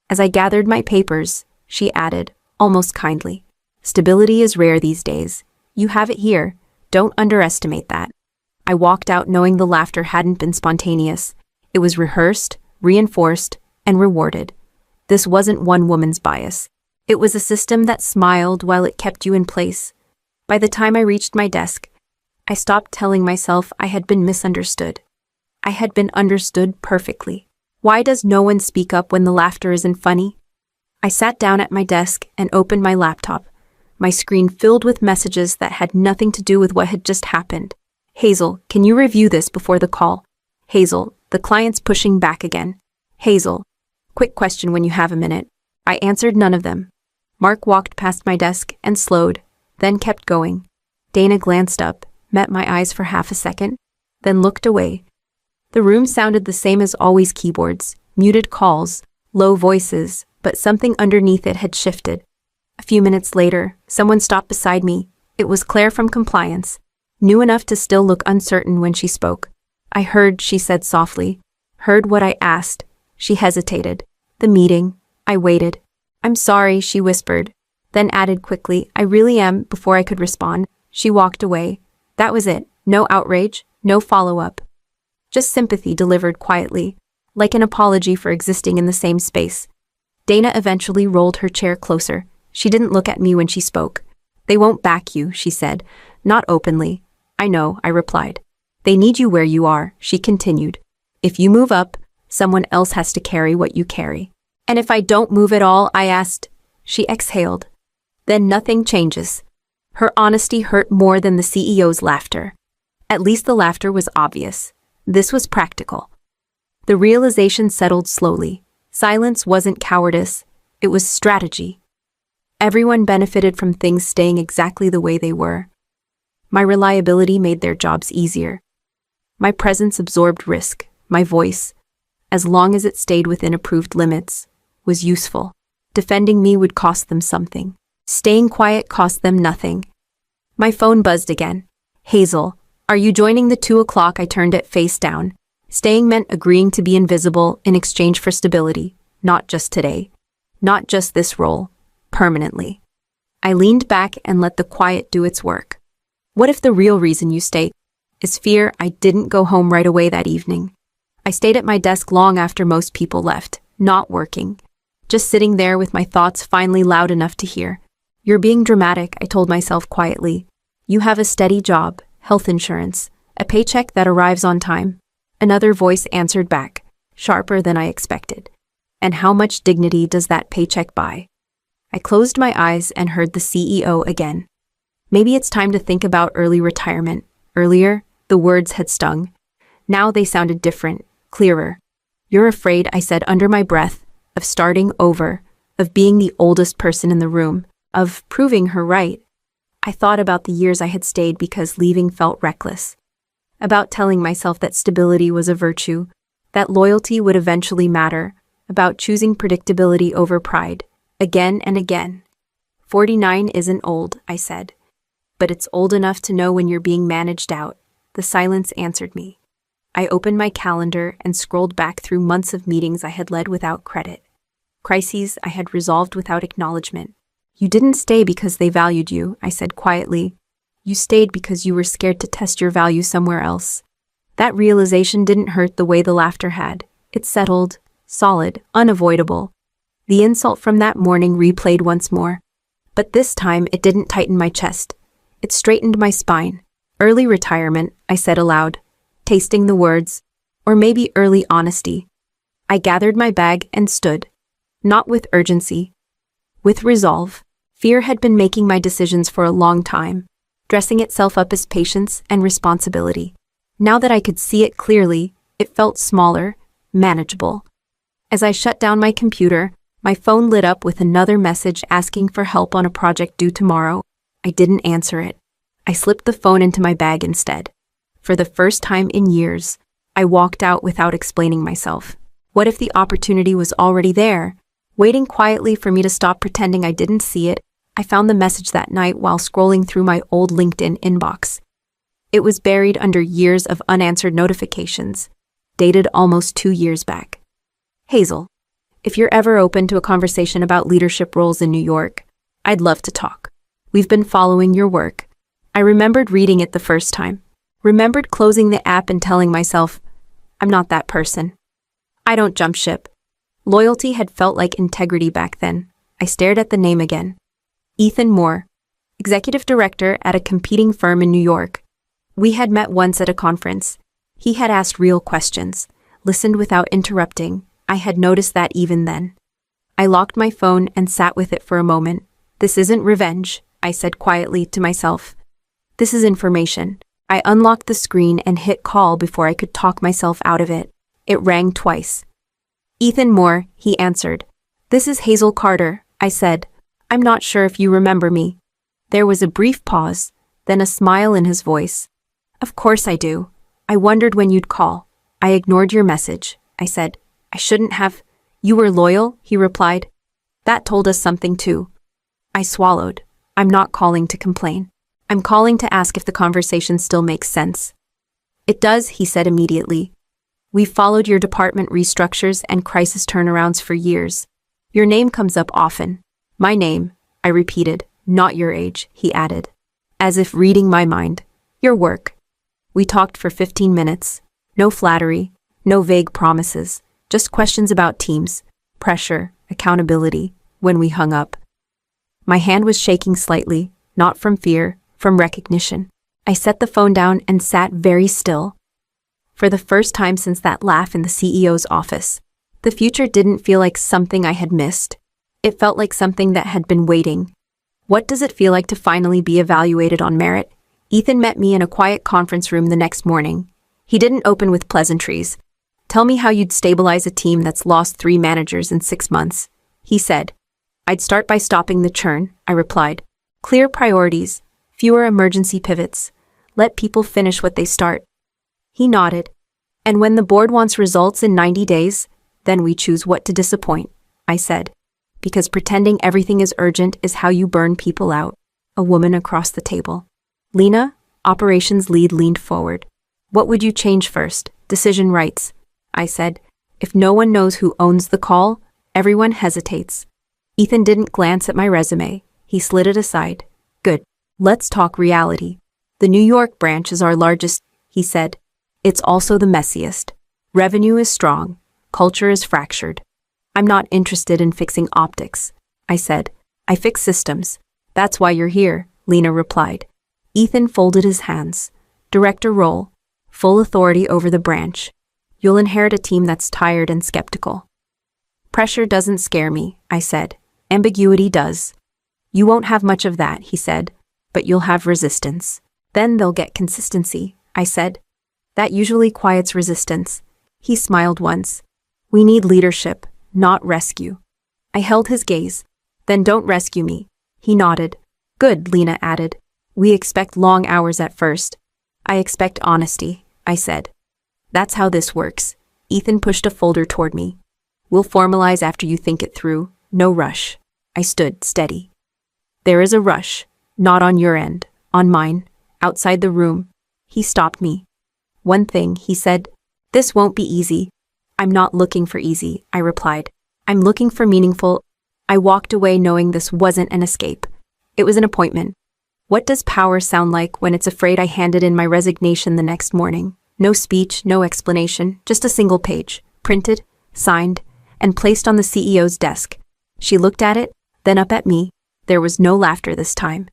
As I gathered my papers, she added, almost kindly. Stability is rare these days. You have it here. Don't underestimate that. I walked out knowing the laughter hadn't been spontaneous. It was rehearsed, reinforced, and rewarded. This wasn't one woman's bias. It was a system that smiled while it kept you in place. By the time I reached my desk, I stopped telling myself I had been misunderstood. I had been understood perfectly. Why does no one speak up when the laughter isn't funny? I sat down at my desk and opened my laptop, my screen filled with messages that had nothing to do with what had just happened. Hazel, can you review this before the call? Hazel, the client's pushing back again. Hazel, quick question when you have a minute. I answered none of them. Mark walked past my desk and slowed, then kept going. Dana glanced up, met my eyes for half a second, then looked away. The room sounded the same as always: keyboards, muted calls, low voices, but something underneath it had shifted. A few minutes later, someone stopped beside me. It was Claire from compliance, new enough to still look uncertain when she spoke. I heard, she said softly. Heard what I asked. She hesitated. The meeting. I waited. I'm sorry, she whispered, then added quickly, I really am, before I could respond. She walked away. That was it. No outrage, no follow-up. Just sympathy delivered quietly, like an apology for existing in the same space. Dana eventually rolled her chair closer. She didn't look at me when she spoke. They won't back you, she said. Not openly. I know, I replied. They need you where you are, she continued. If you move up, someone else has to carry what you carry. And if I don't move at all, I asked. She exhaled. Then nothing changes. Her honesty hurt more than the CEO's laughter. At least the laughter was obvious. This was practical. The realization settled slowly. Silence wasn't cowardice, it was strategy. Everyone benefited from things staying exactly the way they were. My reliability made their jobs easier. My presence absorbed risk. My voice, as long as it stayed within approved limits, was useful. Defending me would cost them something. Staying quiet cost them nothing. My phone buzzed again. Hazel, are you joining the 2 o'clock? I turned it face down. Staying meant agreeing to be invisible in exchange for stability, not just today. Not just this role. Permanently. I leaned back and let the quiet do its work. What if the real reason you stay is fear? I didn't go home right away that evening. I stayed at my desk long after most people left, not working. Just sitting there with my thoughts finally loud enough to hear. You're being dramatic, I told myself quietly. You have a steady job, health insurance, a paycheck that arrives on time. Another voice answered back, sharper than I expected. And how much dignity does that paycheck buy? I closed my eyes and heard the CEO again. Maybe it's time to think about early retirement. Earlier, the words had stung. Now they sounded different, clearer. You're afraid, I said under my breath, of starting over, of being the oldest person in the room, of proving her right. I thought about the years I had stayed because leaving felt reckless. About telling myself that stability was a virtue, that loyalty would eventually matter, about choosing predictability over pride, again and again. 49 isn't old, I said. But it's old enough to know when you're being managed out. The silence answered me. I opened my calendar and scrolled back through months of meetings I had led without credit. Crises I had resolved without acknowledgement. You didn't stay because they valued you, I said quietly. You stayed because you were scared to test your value somewhere else. That realization didn't hurt the way the laughter had. It settled, solid, unavoidable. The insult from that morning replayed once more. But this time it didn't tighten my chest. It straightened my spine. Early retirement, I said aloud, tasting the words. Or maybe early honesty. I gathered my bag and stood. Not with urgency. With resolve. Fear had been making my decisions for a long time, dressing itself up as patience and responsibility. Now that I could see it clearly, it felt smaller, manageable. As I shut down my computer, my phone lit up with another message asking for help on a project due tomorrow. I didn't answer it. I slipped the phone into my bag instead. For the first time in years, I walked out without explaining myself. What if the opportunity was already there, waiting quietly for me to stop pretending I didn't see it? I found the message that night while scrolling through my old LinkedIn inbox. It was buried under years of unanswered notifications, dated almost 2 years back. Hazel, if you're ever open to a conversation about leadership roles in New York, I'd love to talk. We've been following your work. I remembered reading it the first time. Remembered closing the app and telling myself, I'm not that person. I don't jump ship. Loyalty had felt like integrity back then. I stared at the name again. Ethan Moore, executive director at a competing firm in New York. We had met once at a conference. He had asked real questions, listened without interrupting. I had noticed that even then. I locked my phone and sat with it for a moment. This isn't revenge, I said quietly to myself. This is information. I unlocked the screen and hit call before I could talk myself out of it. It rang twice. Ethan Moore, he answered. This is Hazel Carter, I said. I'm not sure if you remember me. There was a brief pause, then a smile in his voice. Of course I do. I wondered when you'd call. I ignored your message, I said. I shouldn't have. You were loyal, he replied. That told us something too. I swallowed. I'm not calling to complain. I'm calling to ask if the conversation still makes sense. It does, he said immediately. We've followed your department restructures and crisis turnarounds for years. Your name comes up often. My name, I repeated, not your age, he added, as if reading my mind. Your work. We talked for 15 minutes. No flattery, no vague promises, just questions about teams, pressure, accountability. When we hung up, my hand was shaking slightly, not from fear, from recognition. I set the phone down and sat very still. For the first time since that laugh in the CEO's office, the future didn't feel like something I had missed. It felt like something that had been waiting. What does it feel like to finally be evaluated on merit? Ethan met me in a quiet conference room the next morning. He didn't open with pleasantries. Tell me how you'd stabilize a team that's lost 3 managers in 6 months, he said. I'd start by stopping the churn, I replied. Clear priorities, fewer emergency pivots. Let people finish what they start. He nodded. And when the board wants results in 90 days, then we choose what to disappoint, I said. Because pretending everything is urgent is how you burn people out. A woman across the table. Lena, operations lead, leaned forward. What would you change first? Decision rights, I said. If no one knows who owns the call, everyone hesitates. Ethan didn't glance at my resume. He slid it aside. Good. Let's talk reality. The New York branch is our largest, he said. It's also the messiest. Revenue is strong. Culture is fractured. I'm not interested in fixing optics, I said. I fix systems. That's why you're here, Lena replied. Ethan folded his hands. Director role. Full authority over the branch. You'll inherit a team that's tired and skeptical. Pressure doesn't scare me, I said. Ambiguity does. You won't have much of that, he said, but you'll have resistance. Then they'll get consistency, I said. That usually quiets resistance. He smiled once. We need leadership, not rescue. I held his gaze. Then don't rescue me. He nodded. Good, Lena added. We expect long hours at first. I expect honesty, I said. That's how this works. Ethan pushed a folder toward me. We'll formalize after you think it through. No rush. I stood steady. There is a rush. Not on your end. On mine. Outside the room. He stopped me. One thing, he said. This won't be easy. I'm not looking for easy, I replied. I'm looking for meaningful. I walked away knowing this wasn't an escape. It was an appointment. What does power sound like when it's afraid? I handed in my resignation the next morning. No speech, no explanation, just a single page. Printed, signed, and placed on the CEO's desk. She looked at it, then up at me. There was no laughter this time.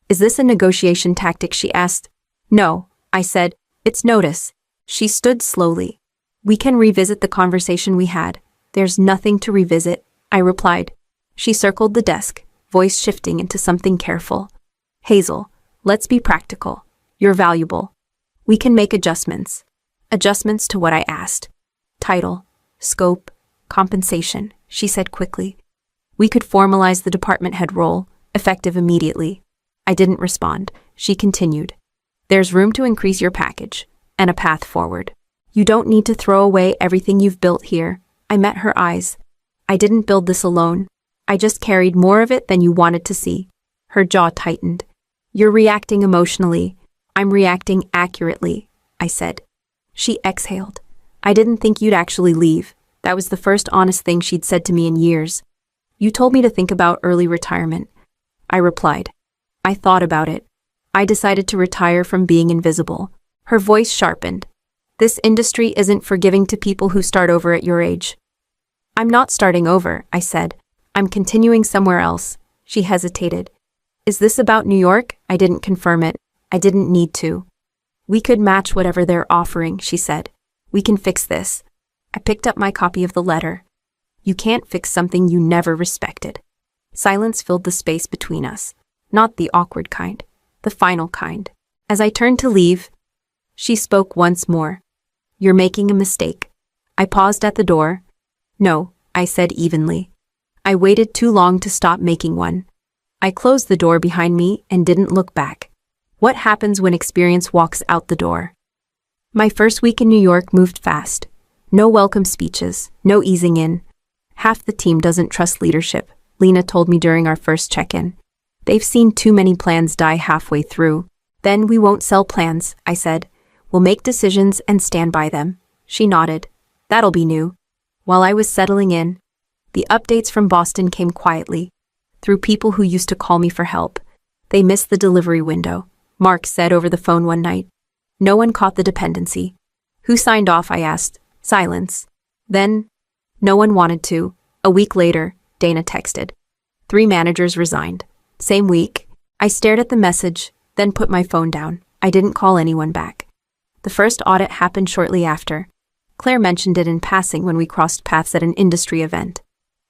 "Is this a negotiation tactic?" she asked. "No," I said. "It's notice." She stood slowly. "We can revisit the conversation we had." "There's nothing to revisit," I replied. She circled the desk, voice shifting into something careful. "Hazel, let's be practical. You're valuable. We can make adjustments." Adjustments to what I asked. Title, scope, compensation, she said quickly. We could formalize the department head role, effective immediately. I didn't respond. She continued. "There's room to increase your package, and a path forward. You don't need to throw away everything you've built here." I met her eyes. "I didn't build this alone. I just carried more of it than you wanted to see." Her jaw tightened. "You're reacting emotionally. I'm reacting accurately," I said. She exhaled. "I didn't think you'd actually leave." That was the first honest thing she'd said to me in years. "You told me to think about early retirement," I replied. "I thought about it. I decided to retire from being invisible." Her voice sharpened. "This industry isn't forgiving to people who start over at your age." "I'm not starting over," I said. "I'm continuing somewhere else." She hesitated. "Is this about New York?" I didn't confirm it. I didn't need to. "We could match whatever they're offering," she said. "We can fix this." I picked up my copy of the letter. "You can't fix something you never respected." Silence filled the space between us. Not the awkward kind, the final kind. As I turned to leave, she spoke once more. "You're making a mistake." I paused at the door. "No," I said evenly. I waited too long to stop making one. I closed the door behind me and didn't look back. What happens when experience walks out the door? My first week in New York moved fast. No welcome speeches, no easing in. "Half the team doesn't trust leadership," Lena told me during our first check-in. "They've seen too many plans die halfway through." "Then we won't sell plans," I said. "We'll make decisions and stand by them." She nodded. "That'll be new." While I was settling in, the updates from Boston came quietly, through people who used to call me for help. They missed the delivery window, Mark said over the phone one night. No one caught the dependency. "Who signed off?" I asked. Silence. Then, no one wanted to. A week later, Dana texted. 3 managers resigned. Same week. I stared at the message, then put my phone down. I didn't call anyone back. The first audit happened shortly after. Claire mentioned it in passing when we crossed paths at an industry event.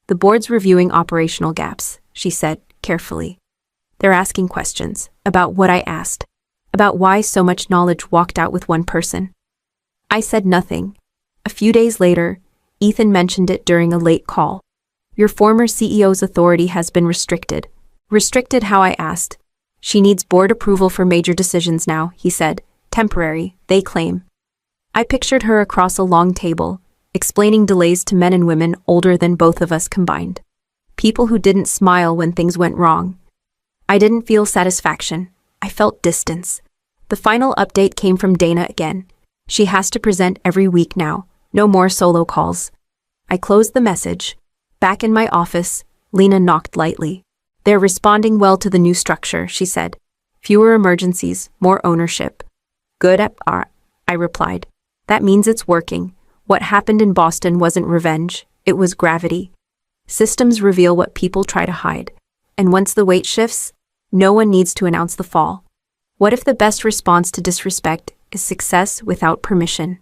"The board's reviewing operational gaps," she said, carefully. "They're asking questions about what I asked, about why so much knowledge walked out with one person." I said nothing. A few days later, Ethan mentioned it during a late call. "Your former CEO's authority has been restricted." "Restricted how?" I asked. "She needs board approval for major decisions now," he said. "Temporary, they claim." I pictured her across a long table, explaining delays to men and women older than both of us combined. People who didn't smile when things went wrong. I didn't feel satisfaction. I felt distance. The final update came from Dana again. She has to present every week now. No more solo calls. I closed the message. Back in my office, Lena knocked lightly. "They're responding well to the new structure," she said. "Fewer emergencies, more ownership." "Good," I replied. "That means it's working. What happened in Boston wasn't revenge, it was gravity. Systems reveal what people try to hide. And once the weight shifts, no one needs to announce the fall. What if the best response to disrespect is success without permission?"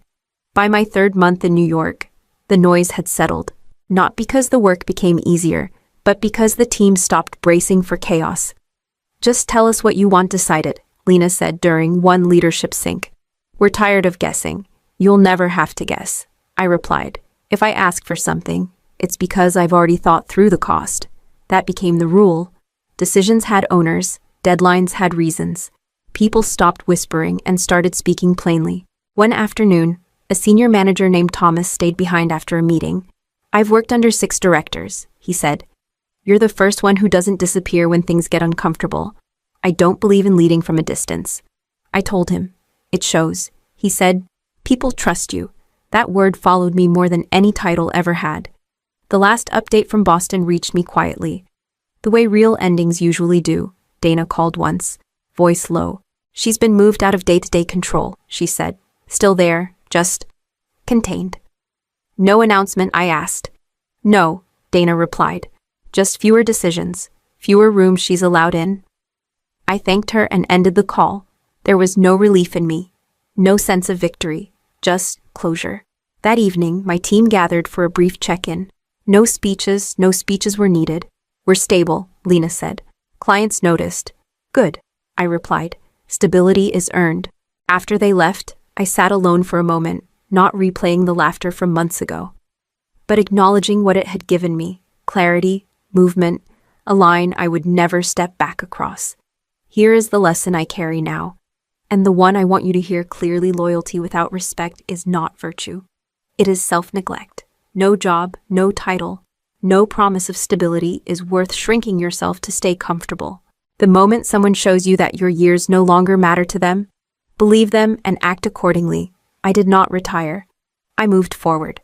By my 3rd month in New York, the noise had settled. Not because the work became easier, but because the team stopped bracing for chaos. "Just tell us what you want decided," Lena said during one leadership sync. "We're tired of guessing." "You'll never have to guess," I replied. "If I ask for something, it's because I've already thought through the cost." That became the rule. Decisions had owners, deadlines had reasons. People stopped whispering and started speaking plainly. One afternoon, a senior manager named Thomas stayed behind after a meeting. "I've worked under 6 directors," he said. "You're the first one who doesn't disappear when things get uncomfortable. I don't believe in leading from a distance." I told him. "It shows." He said, "People trust you." That word followed me more than any title ever had. The last update from Boston reached me quietly. "The way real endings usually do," Dana called once, voice low. "She's been moved out of day-to-day control," she said. "Still there, just contained." "No announcement?" I asked. No, Dana replied. Just fewer decisions, fewer rooms she's allowed in. I thanked her and ended the call. There was no relief in me, no sense of victory, just closure. That evening, my team gathered for a brief check-in. No speeches were needed. We're stable, Lena said. Clients noticed. Good, I replied. Stability is earned. After they left, I sat alone for a moment, not replaying the laughter from months ago, but acknowledging what it had given me: clarity, movement, a line I would never step back across. Here is the lesson I carry now, and the one I want you to hear clearly: loyalty without respect is not virtue. It is self-neglect. No job, no title, no promise of stability is worth shrinking yourself to stay comfortable. The moment someone shows you that your years no longer matter to them, believe them and act accordingly. I did not retire. I moved forward.